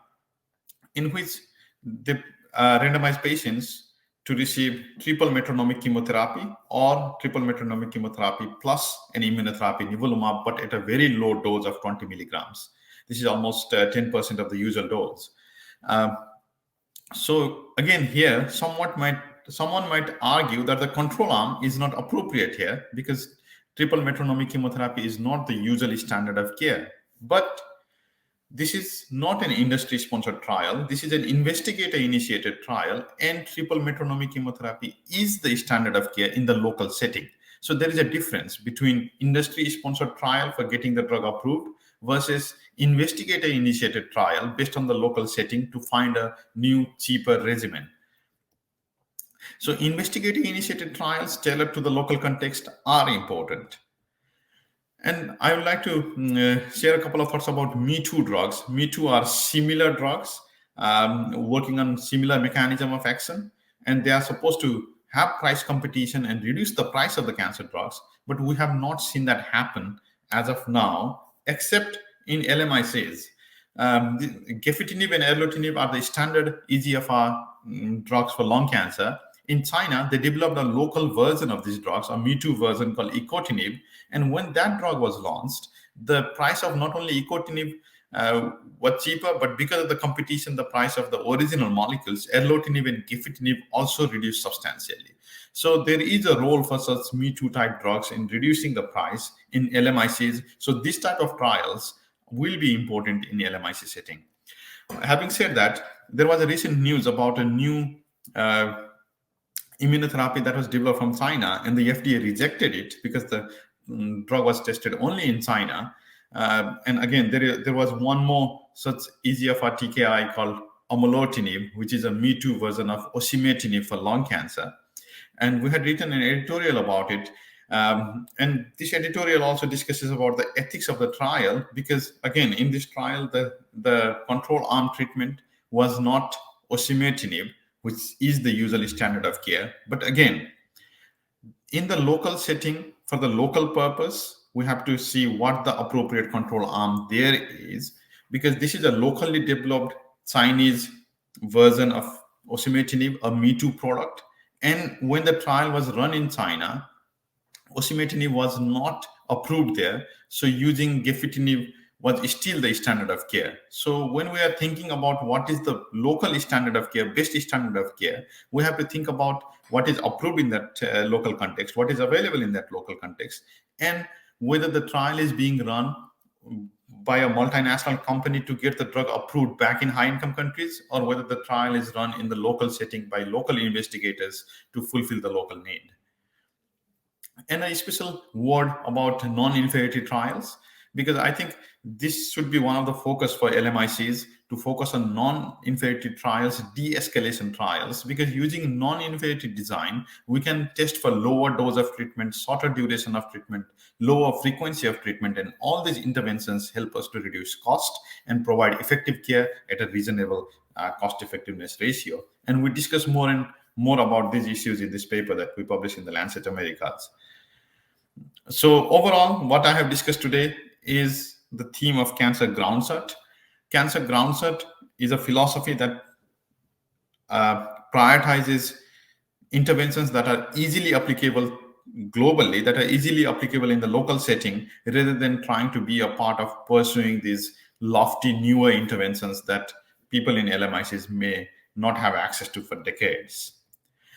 in which they randomized patients to receive triple metronomic chemotherapy or triple metronomic chemotherapy plus an immunotherapy, nivolumab, but at a very low dose of 20 milligrams. This is almost 10% of the usual dose. So again, here, someone might argue that the control arm is not appropriate here because triple metronomic chemotherapy is not the usual standard of care. But this is not an industry-sponsored trial. This is an investigator-initiated trial, and triple metronomic chemotherapy is the standard of care in the local setting. So there is a difference between industry-sponsored trial for getting the drug approved versus investigator-initiated trial based on the local setting to find a new, cheaper regimen. So investigator-initiated trials tailored to the local context are important. And I would like to share a couple of thoughts about Me Too drugs. Me Too are similar drugs working on similar mechanism of action, and they are supposed to have price competition and reduce the price of the cancer drugs. But we have not seen that happen as of now, except in LMICs. Gefitinib and erlotinib are the standard EGFR drugs for lung cancer. In China, they developed a local version of these drugs, a Me Too version called ecotinib. And when that drug was launched, the price of not only ecotinib was cheaper, but because of the competition, the price of the original molecules, erlotinib and gefitinib, also reduced substantially. So there is a role for such Me Too type drugs in reducing the price in LMICs. So this type of trials will be important in the LMIC setting. Having said that, there was a recent news about a new immunotherapy that was developed from China, and the FDA rejected it because the drug was tested only in China. And again, there was one more such EGFR TKI called aumolertinib, which is a Me Too version of osimertinib for lung cancer. And we had written an editorial about it. And this editorial also discusses about the ethics of the trial, because again, in this trial, the control arm treatment was not osimertinib, which is the usual standard of care. But again, in the local setting, for the local purpose, we have to see what the appropriate control arm there is, because this is a locally developed Chinese version of osimertinib, a Me Too product. And when the trial was run in China, osimertinib was not approved there. So using gefitinib was still the standard of care. So when we are thinking about what is the local standard of care, best standard of care, we have to think about what is approved in that local context, what is available in that local context, and whether the trial is being run by a multinational company to get the drug approved back in high-income countries, or whether the trial is run in the local setting by local investigators to fulfill the local need. And a special word about non-inferiority trials, because I think this should be one of the focus for LMICs, to focus on non-inferiority trials, de-escalation trials, because using non-inferiority design, we can test for lower dose of treatment, shorter duration of treatment, lower frequency of treatment, and all these interventions help us to reduce cost and provide effective care at a reasonable cost effectiveness ratio. And we discuss more and more about these issues in this paper that we published in the Lancet Americas. So overall, what I have discussed today is the theme of cancer ground search. Cancer ground search is a philosophy that prioritizes interventions that are easily applicable globally, that are easily applicable in the local setting, rather than trying to be a part of pursuing these lofty newer interventions that people in LMICs may not have access to for decades.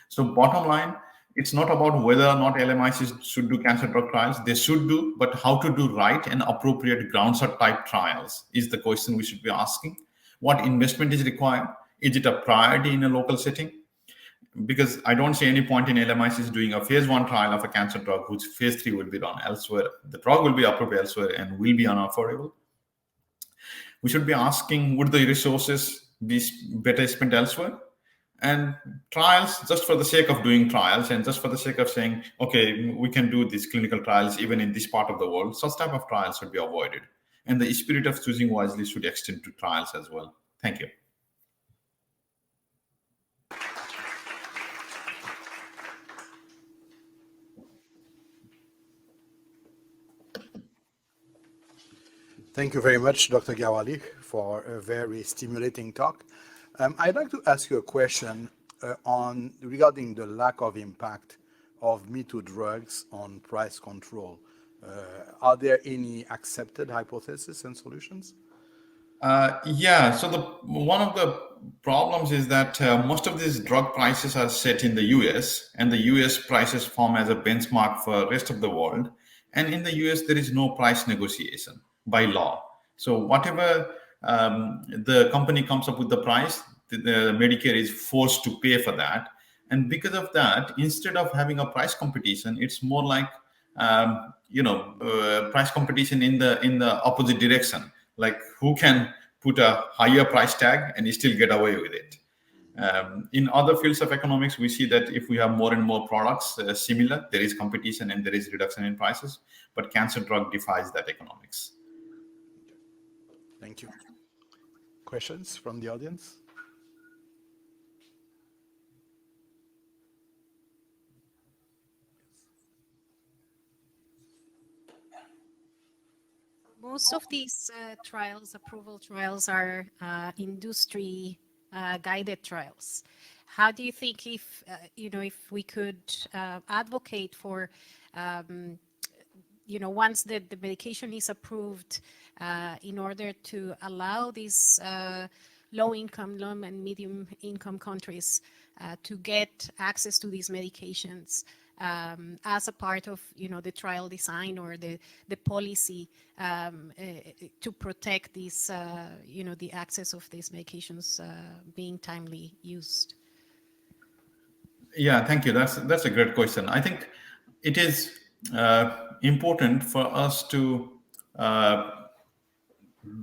So bottom line, It's not about whether or not LMICs should do cancer drug trials. They should do, but how to do right and appropriate grounds or type trials is the question we should be asking. What investment is required? Is it a priority in a local setting? Because I don't see any point in LMICs doing a phase 1 trial of a cancer drug whose phase 3 will be done elsewhere. The drug will be approved elsewhere and will be unaffordable. We should be asking, would the resources be better spent elsewhere? And trials, just for the sake of doing trials and just for the sake of saying, okay, we can do these clinical trials even in this part of the world, such type of trials should be avoided. And the spirit of choosing wisely should extend to trials as well. Thank you. Thank you very much, Dr. Gyawali, for a very stimulating talk. I'd like to ask you a question regarding the lack of impact of Me Too drugs on price control. Are there any accepted hypotheses and solutions? Yeah, so one of the problems is that most of these drug prices are set in the US, and the US prices form as a benchmark for the rest of the world. And in the US, there is no price negotiation by law. So whatever the company comes up with the price, the Medicare is forced to pay for that. And because of that, instead of having a price competition, it's more like price competition in the opposite direction. Like who can put a higher price tag and still get away with it. In other fields of economics, we see that if we have more and more products similar, there is competition and there is reduction in prices. But cancer drug defies that economics. Thank you. Questions from the audience? Most of these approval trials are industry guided trials. How do you think if we could advocate for, once the medication is approved, in order to allow these low and medium income countries to get access to these medications as a part of the trial design or the policy to protect these the access of these medications being timely used? Yeah, thank you. That's a great question. I think it is important for us to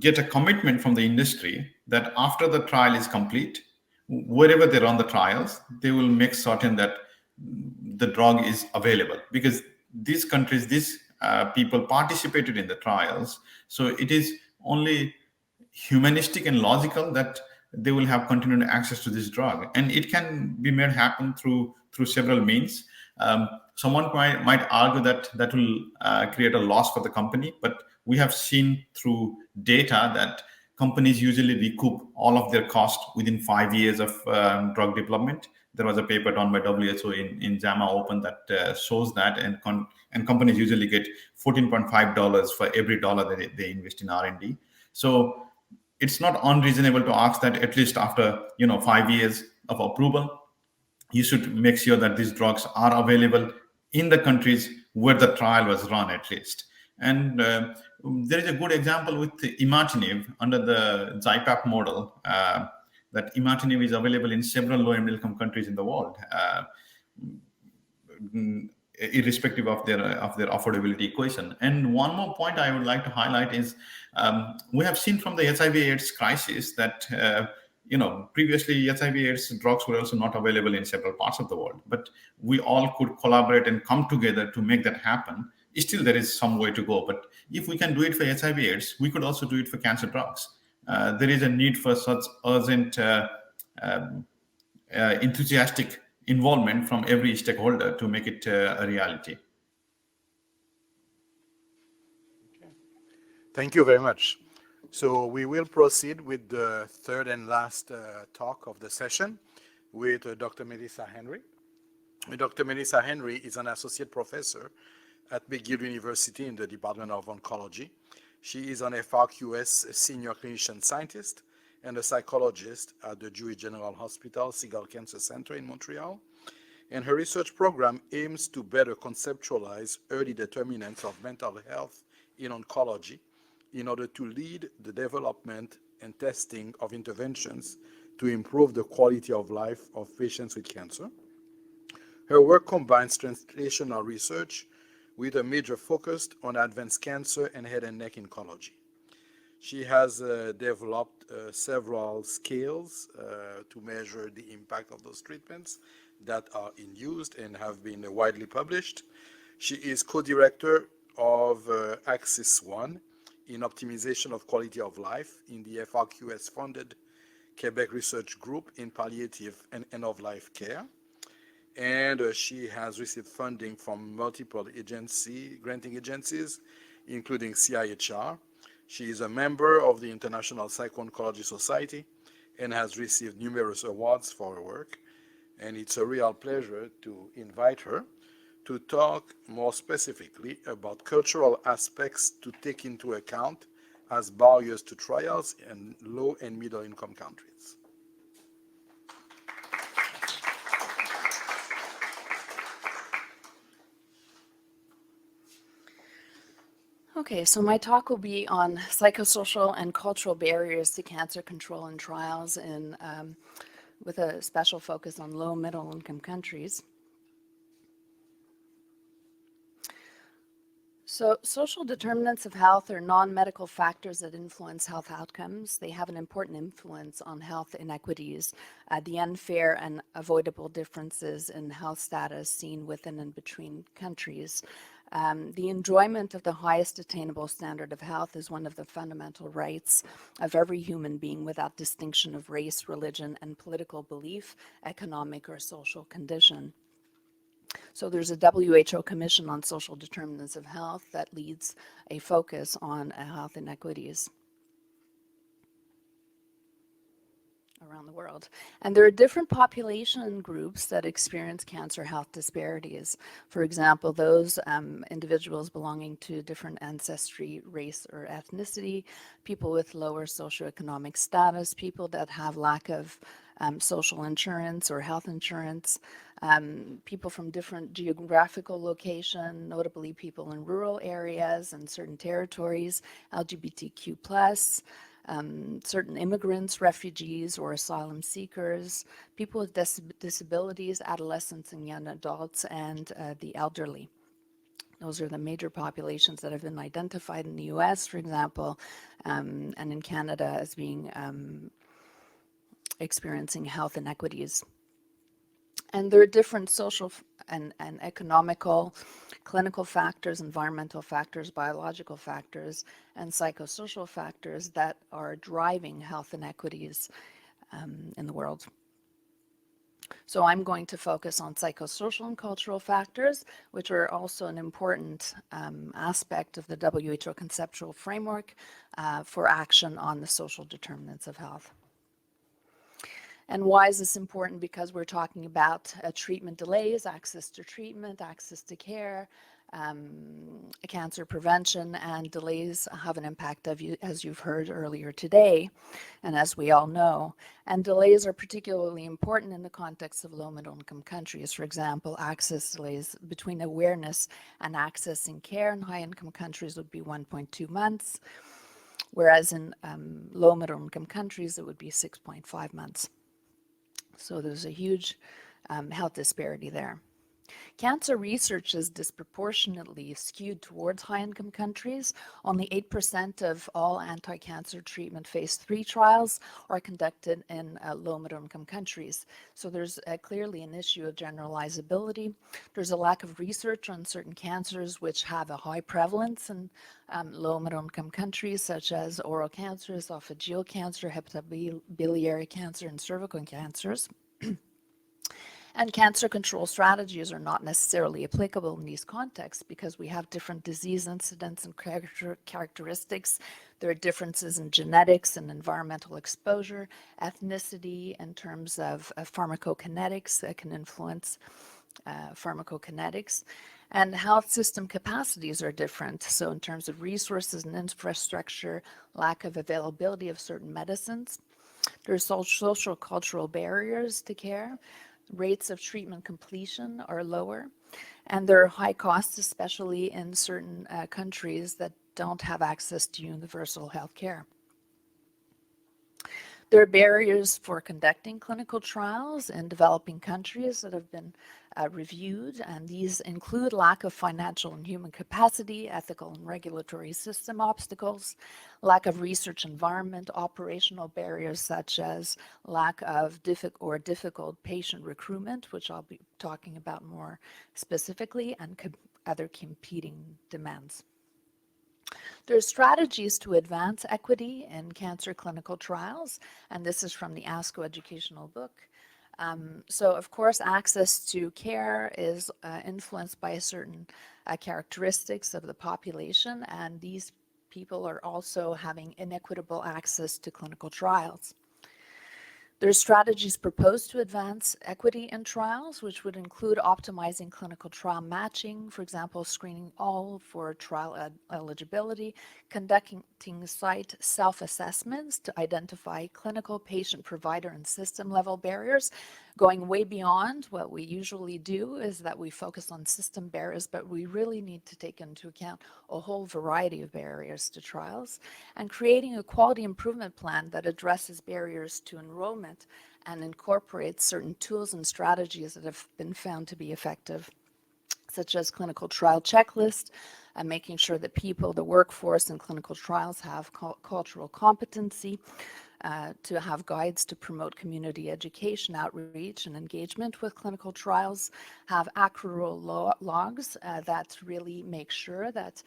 get a commitment from the industry that after the trial is complete, wherever they run the trials, they will make certain that the drug is available, because these countries, these people participated in the trials. So it is only humanistic and logical that they will have continued access to this drug, and it can be made happen through several means. Someone might argue that will create a loss for the company, but we have seen through data that companies usually recoup all of their cost within 5 years of drug development. There was a paper done by WHO in JAMA Open that shows that, and companies usually get $14.5 for every dollar that they invest in R&D. So it's not unreasonable to ask that at least after 5 years of approval, you should make sure that these drugs are available in the countries where the trial was run at least. And there is a good example with imatinib under the ZIPAP model, that imatinib is available in several low and middle income countries in the world, irrespective of their affordability equation. And one more point I would like to highlight is we have seen from the HIV/AIDS crisis that previously HIV/AIDS drugs were also not available in several parts of the world, but we all could collaborate and come together to make that happen. Still, there is some way to go, but if we can do it for HIV/AIDS, we could also do it for cancer drugs. There is a need for such urgent, enthusiastic involvement from every stakeholder to make it a reality. Okay. Thank you very much. So we will proceed with the third and last talk of the session with Dr. Melissa Henry. Dr. Melissa Henry is an associate professor at McGill University in the Department of Oncology. She is an FRQS senior clinician scientist and a psychologist at the Jewish General Hospital, CGOW Cancer Center in Montreal. And her research program aims to better conceptualize early determinants of mental health in oncology in order to lead the development and testing of interventions to improve the quality of life of patients with cancer. Her work combines translational research with a major focus on advanced cancer and head and neck oncology. She has developed several scales to measure the impact of those treatments that are in use and have been widely published. She is co-director of Axis One in optimization of quality of life in the FRQS-funded Quebec Research Group in palliative and end-of-life care. And she has received funding from multiple granting agencies, including CIHR. She is a member of the International Psycho-Oncology Society and has received numerous awards for her work. And it's a real pleasure to invite her to talk more specifically about cultural aspects to take into account as barriers to trials in low and middle income countries. Okay, so my talk will be on psychosocial and cultural barriers to cancer control and trials with a special focus on low middle income countries. So social determinants of health are non-medical factors that influence health outcomes. They have an important influence on health inequities, the unfair and avoidable differences in health status seen within and between countries. The enjoyment of the highest attainable standard of health is one of the fundamental rights of every human being without distinction of race, religion, and political belief, economic or social condition. So there's a WHO Commission on Social Determinants of Health that leads a focus on health inequities around the world. And there are different population groups that experience cancer health disparities. For example, those individuals belonging to different ancestry, race, or ethnicity, people with lower socioeconomic status, people that have lack of social insurance or health insurance, people from different geographical location, notably people in rural areas and certain territories, LGBTQ+, certain immigrants, refugees, or asylum seekers, people with disabilities, adolescents and young adults, and the elderly. Those are the major populations that have been identified in the US, for example, and in Canada as being experiencing health inequities. And there are different social and economical, clinical factors, environmental factors, biological factors, and psychosocial factors that are driving health inequities in the world. So I'm going to focus on psychosocial and cultural factors, which are also an important aspect of the WHO conceptual framework for action on the social determinants of health. And why is this important? Because we're talking about treatment delays, access to treatment, access to care, cancer prevention, and delays have an impact, as you've heard earlier today, and as we all know. And delays are particularly important in the context of low middle income countries. For example, access delays between awareness and accessing care in high income countries would be 1.2 months, whereas in low middle income countries, it would be 6.5 months. So there's a huge health disparity there. Cancer research is disproportionately skewed towards high-income countries. Only 8% of all anti-cancer treatment phase 3 trials are conducted in low middle-income countries. So there's clearly an issue of generalizability. There's a lack of research on certain cancers which have a high prevalence in low middle-income countries, such as oral cancer, esophageal cancer, hepatobiliary cancer, and cervical cancers. And cancer control strategies are not necessarily applicable in these contexts because we have different disease incidents and characteristics. There are differences in genetics and environmental exposure, ethnicity in terms of pharmacokinetics that can influence pharmacokinetics. And health system capacities are different. So in terms of resources and infrastructure, lack of availability of certain medicines. There's social cultural barriers to care. Rates of treatment completion are lower, and there are high costs, especially in certain countries that don't have access to universal health care. There are barriers for conducting clinical trials in developing countries that have been reviewed, and these include lack of financial and human capacity, ethical and regulatory system obstacles, lack of research environment, operational barriers such as lack of difficult patient recruitment, which I'll be talking about more specifically, and other competing demands. There are strategies to advance equity in cancer clinical trials, and this is from the ASCO educational book. So, of course, access to care is influenced by certain characteristics of the population, and these people are also having inequitable access to clinical trials. There are strategies proposed to advance equity in trials, which would include optimizing clinical trial matching, for example, screening all for trial eligibility, conducting site self-assessments to identify clinical, patient, provider, and system level barriers. Going way beyond what we usually do is that we focus on system barriers, but we really need to take into account a whole variety of barriers to trials, and creating a quality improvement plan that addresses barriers to enrollment and incorporates certain tools and strategies that have been found to be effective, such as clinical trial checklist, and making sure that people, the workforce in clinical trials have cultural competency, to have guides to promote community education, outreach, and engagement with clinical trials, have accrual logs that really make sure that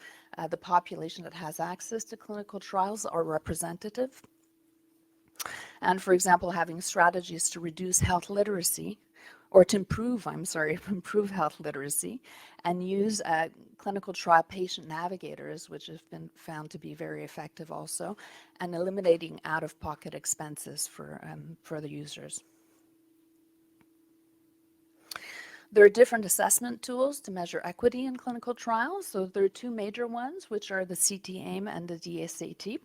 the population that has access to clinical trials are representative. And for example, having strategies to reduce health literacy, or to improve, improve health literacy, and use clinical trial patient navigators, which have been found to be very effective also, and eliminating out-of-pocket expenses for the users. There are different assessment tools to measure equity in clinical trials. So there are two major ones, which are the CT-AIM and the DSAT.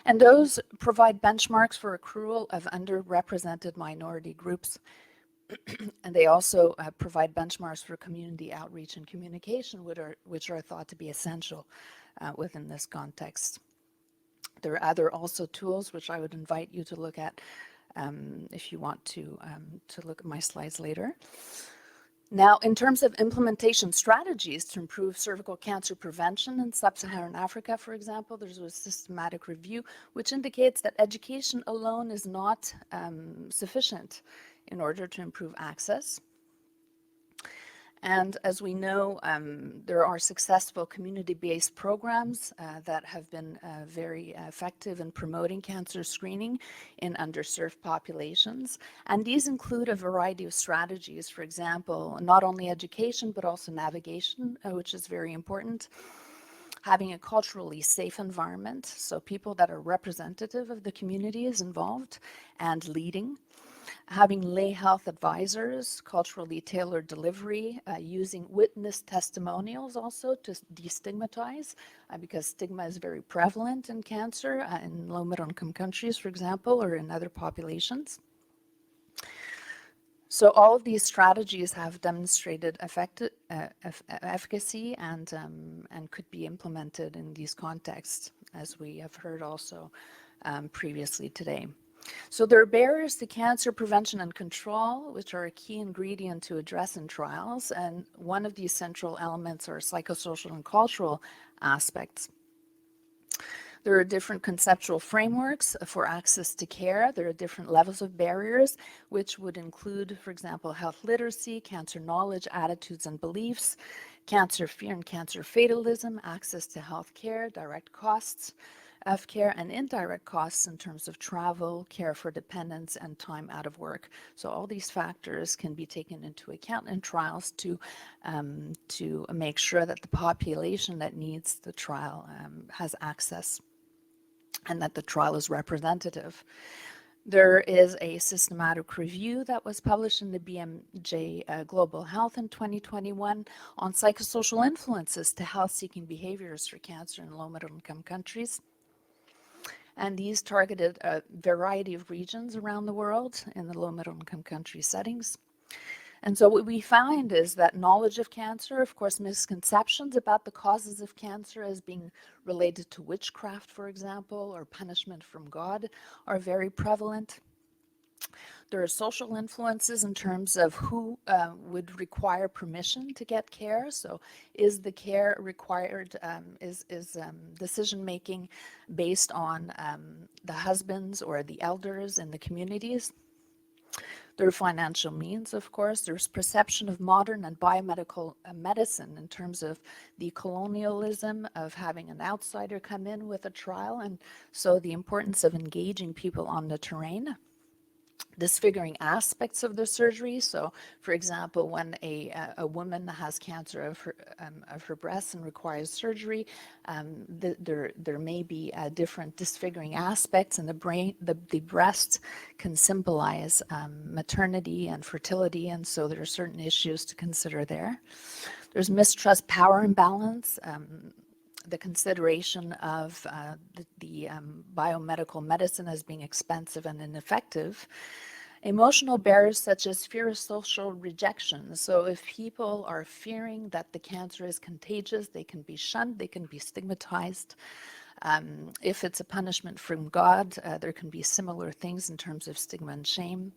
And those provide benchmarks for accrual of underrepresented minority groups. And they also provide benchmarks for community outreach and communication, which are thought to be essential within this context. There are other also tools which I would invite you to look at if you want to look at my slides later. Now, in terms of implementation strategies to improve cervical cancer prevention in sub-Saharan Africa, for example, there's a systematic review which indicates that education alone is not sufficient in order to improve access. And as we know, there are successful community-based programs that have been very effective in promoting cancer screening in underserved populations. And these include a variety of strategies, for example, not only education, but also navigation, which is very important. Having a culturally safe environment, so people that are representative of the community is involved and leading. Having lay health advisors, culturally tailored delivery, using witness testimonials also to destigmatize, because stigma is very prevalent in cancer in low middle income countries, for example, or in other populations. So all of these strategies have demonstrated efficacy and could be implemented in these contexts, as we have heard also previously today. So there are barriers to cancer prevention and control, which are a key ingredient to address in trials. And one of these central elements are psychosocial and cultural aspects. There are different conceptual frameworks for access to care. There are different levels of barriers, which would include, for example, health literacy, cancer knowledge, attitudes and beliefs, cancer fear and cancer fatalism, access to health care, direct costs of care, and indirect costs in terms of travel, care for dependents, and time out of work. So all these factors can be taken into account in trials to make sure that the population that needs the trial has access and that the trial is representative. There is a systematic review that was published in the BMJ Global Health in 2021 on psychosocial influences to health-seeking behaviors for cancer in low-middle income countries. And these targeted a variety of regions around the world in the low middle income country settings. And so what we find is that knowledge of cancer, of course, misconceptions about the causes of cancer as being related to witchcraft, for example, or punishment from God, are very prevalent. There are social influences in terms of who would require permission to get care. So is the care required, is decision-making based on the husbands or the elders in the communities? There are financial means, of course. There's perception of modern and biomedical medicine in terms of the colonialism of having an outsider come in with a trial, and so the importance of engaging people on the terrain. Disfiguring aspects of the surgery. So, for example, when a woman has cancer of her breast and requires surgery, there may be different disfiguring aspects, and the breast can symbolize maternity and fertility, and so there are certain issues to consider there. There's mistrust, power imbalance. The consideration of the biomedical medicine as being expensive and ineffective. Emotional barriers such as fear of social rejection. So if people are fearing that the cancer is contagious, they can be shunned, they can be stigmatized. If it's a punishment from God, there can be similar things in terms of stigma and shame.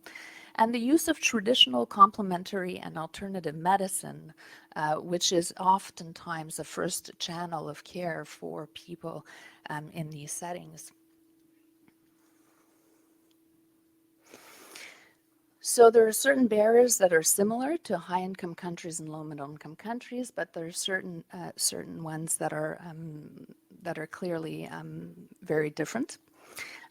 And the use of traditional complementary and alternative medicine, which is oftentimes the first channel of care for people in these settings. So there are certain barriers that are similar to high-income countries and low-middle-income countries, but there are certain ones that are clearly very different,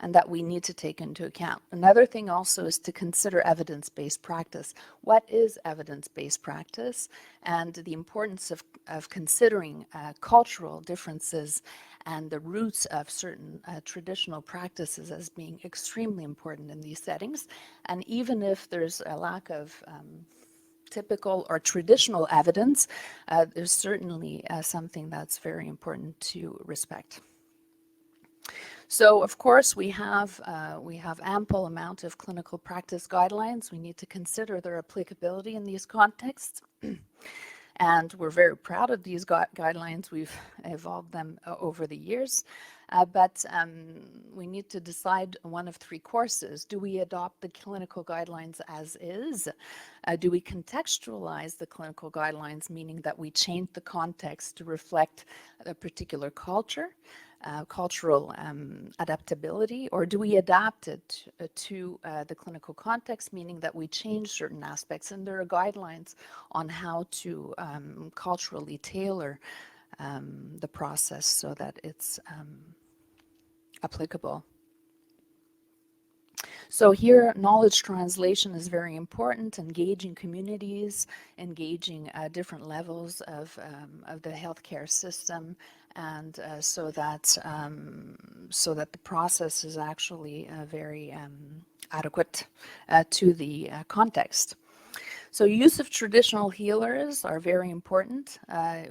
and that we need to take into account. Another thing also is to consider evidence-based practice. What is evidence-based practice? And the importance of considering cultural differences and the roots of certain traditional practices as being extremely important in these settings. And even if there's a lack of typical or traditional evidence, there's certainly something that's very important to respect. So, of course, we have ample amount of clinical practice guidelines. We need to consider their applicability in these contexts. And we're very proud of these guidelines. We've evolved them over the years. But we need to decide one of three courses. Do we adopt the clinical guidelines as is? Do we contextualize the clinical guidelines, meaning that we change the context to reflect a particular culture? Cultural adaptability, or do we adapt it to the clinical context, meaning that we change certain aspects, and there are guidelines on how to culturally tailor the process so that it's applicable. So here, knowledge translation is very important, engaging communities, engaging different levels of the healthcare system, and so that the process is actually very adequate to the context. So use of traditional healers are very important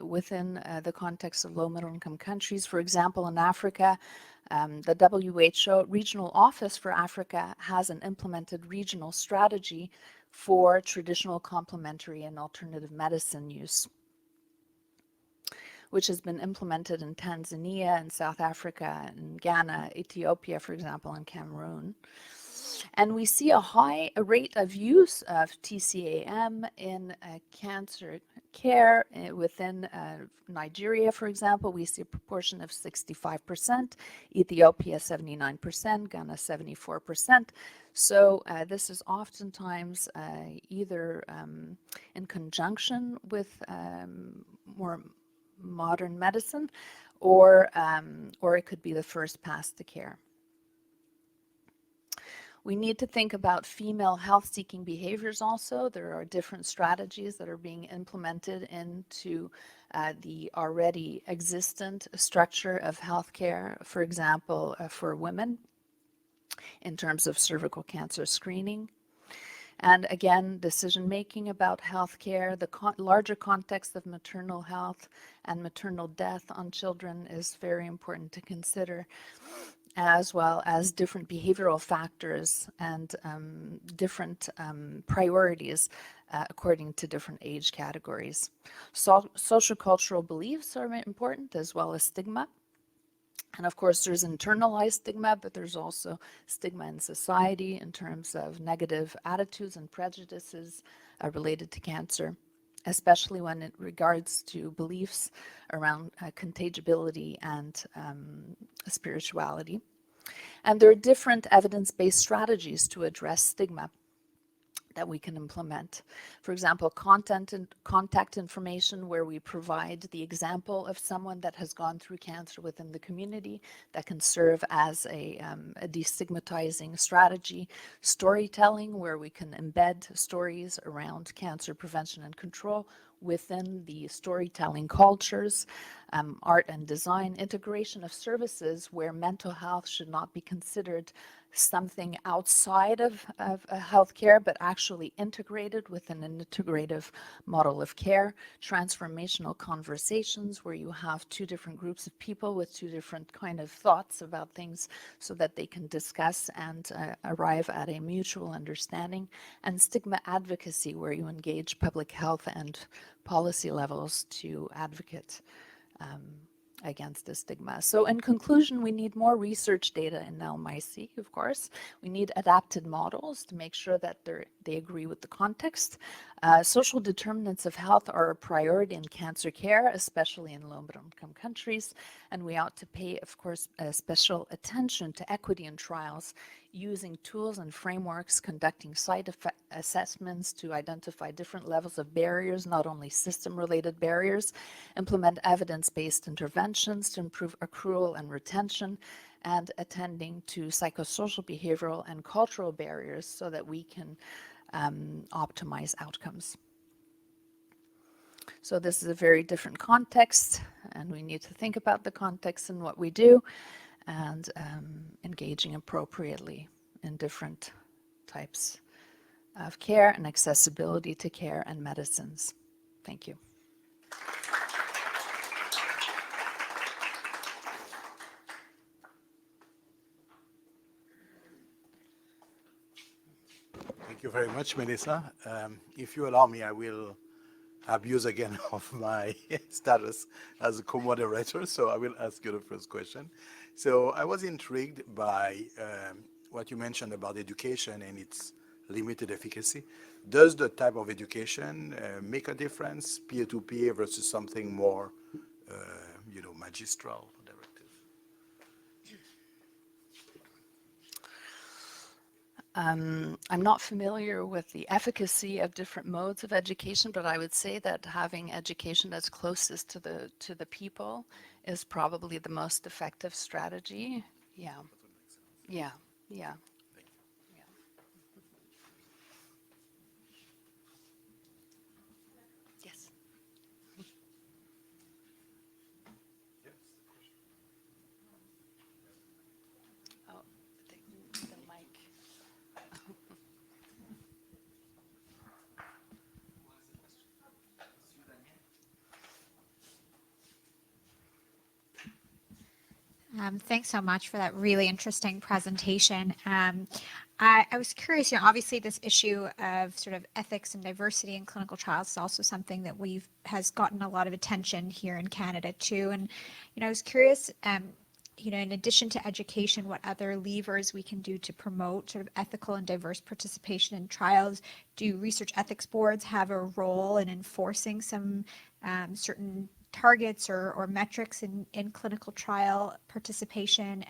within the context of low middle income countries. For example, in Africa, the WHO Regional Office for Africa has an implemented regional strategy for traditional complementary and alternative medicine use, which has been implemented in Tanzania and South Africa and Ghana, Ethiopia, for example, and Cameroon. And we see a high rate of use of TCAM in cancer care within Nigeria, for example. We see a proportion of 65%, Ethiopia 79%, Ghana 74%. So this is oftentimes either in conjunction with more modern medicine, or it could be the first pass to care. We need to think about female health-seeking behaviors also. There are different strategies that are being implemented into the already existent structure of healthcare, for example, for women, in terms of cervical cancer screening. And again, decision-making about healthcare, the larger context of maternal health and maternal death on children is very important to consider. as well as different behavioral factors and different priorities according to different age categories. Social cultural beliefs are important, as well as stigma. And of course, there's internalized stigma, but there's also stigma in society in terms of negative attitudes and prejudices related to cancer, especially when it regards to beliefs around contagibility and spirituality. And there are different evidence-based strategies to address stigma that we can implement. For example, content and contact information, where we provide the example of someone that has gone through cancer within the community that can serve as a destigmatizing strategy. Storytelling, where we can embed stories around cancer prevention and control within the storytelling cultures. Art and design, integration of services where mental health should not be considered something outside of healthcare, but actually integrated within an integrative model of care. Transformational conversations, where you have two different groups of people with two different kind of thoughts about things so that they can discuss and arrive at a mutual understanding. And stigma advocacy, where you engage public health and policy levels to advocate against the stigma. So in conclusion, we need more research data in LMIC, of course. We need adapted models to make sure that they agree with the context. Social determinants of health are a priority in cancer care, especially in low-income countries, and we ought to pay, of course, special attention to equity in trials, using tools and frameworks, conducting site assessments to identify different levels of barriers, not only system-related barriers, implement evidence-based interventions to improve accrual and retention, and attending to psychosocial, behavioral, and cultural barriers so that we can optimize outcomes. So this is a very different context, and we need to think about the context and what we do, and engaging appropriately in different types of care and accessibility to care and medicines. Thank you. Thank you very much, Melissa. If you allow me, I will abuse again of my status as a co-moderator, so I will ask you the first question. So I was intrigued by what you mentioned about education and its limited efficacy. Does the type of education make a difference, peer-to-peer versus something more, magistral, directive? I'm not familiar with the efficacy of different modes of education, but I would say that having education that's closest to the people is probably the most effective strategy. Yeah. Yeah. Yeah. Yes. Oh, the mic. Thanks so much for that really interesting presentation. I was curious, obviously this issue of sort of ethics and diversity in clinical trials is also something that has gotten a lot of attention here in Canada too. And, I was curious, in addition to education, what other levers we can do to promote sort of ethical and diverse participation in trials? Do research ethics boards have a role in enforcing some certain targets or metrics in clinical trial participation?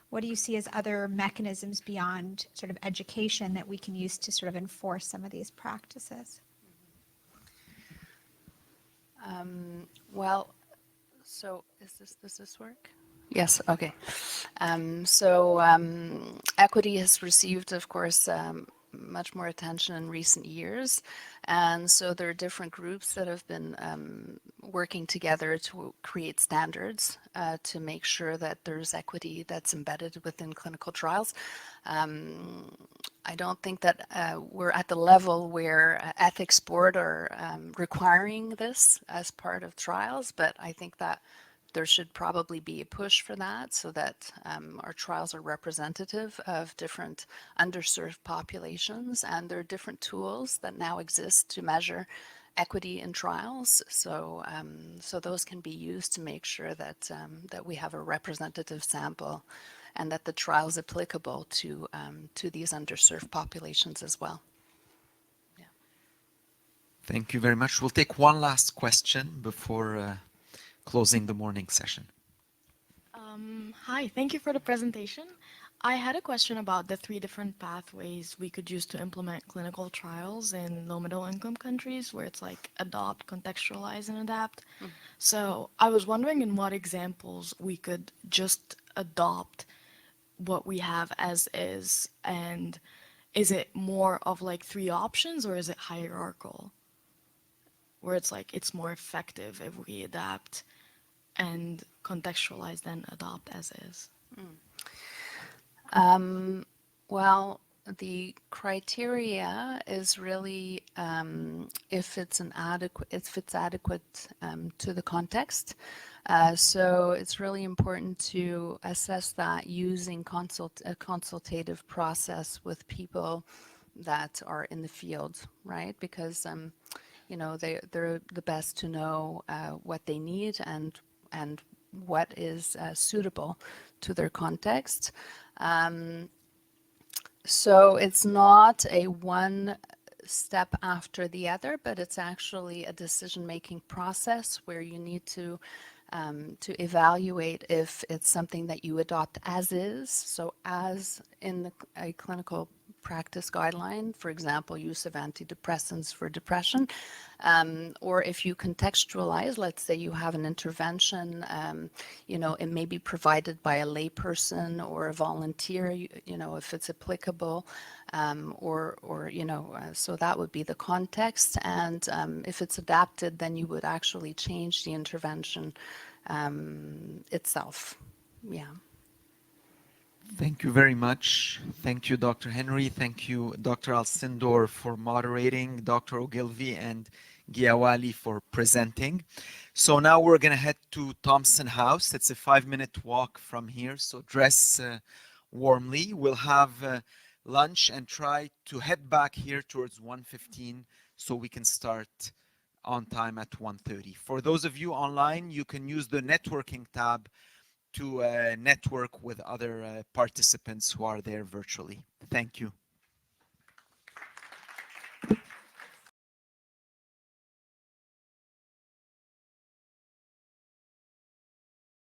What do you see as other mechanisms beyond sort of education that we can use to sort of enforce some of these practices? Well, so does this work? Yes, okay. Equity has received, of course, much more attention in recent years. And so there are different groups that have been working together to create standards to make sure that there's equity that's embedded within clinical trials. I don't think that we're at the level where ethics board are requiring this as part of trials, but I think that there should probably be a push for that so that our trials are representative of different underserved populations, and there are different tools that now exist to measure equity in trials. So, so those can be used to make sure that that we have a representative sample, and that the trial is applicable to these underserved populations as well. Thank you very much. We'll take one last question before closing the morning session. Hi, thank you for the presentation. I had a question about the 3 different pathways we could use to implement clinical trials in low middle income countries, where it's like adopt, contextualize, and adapt. So I was wondering in what examples we could just adopt what we have as is, and is it more of like 3 options, or is it hierarchical, where it's like it's more effective if we adapt and contextualize than adopt as is? Well, the criteria is really if it's adequate to the context. So it's really important to assess that using a consultative process with people that are in the field, right? Because you know, they're the best to know what they need and what is suitable to their context. So it's not a one step after the other, but it's actually a decision-making process where you need to evaluate if it's something that you adopt as is. So as in a clinical practice guideline, for example, use of antidepressants for depression, or if you contextualize, let's say you have an intervention, you know, it may be provided by a layperson or a volunteer, you know, if it's applicable, or you know, so that would be the context. And if it's adapted, then you would actually change the intervention itself. Yeah. Thank you very much. Thank you, Dr. Henry. Thank you, Dr. Alcindor, for moderating, Dr. Ogilvie and Gyawali for presenting. So now we're going to head to Thompson House. It's a 5-minute walk from here, so dress warmly. We'll have lunch and try to head back here towards 1:15 so we can start on time at 1:30. For those of you online, you can use the networking tab to network with other participants who are there virtually. Thank you.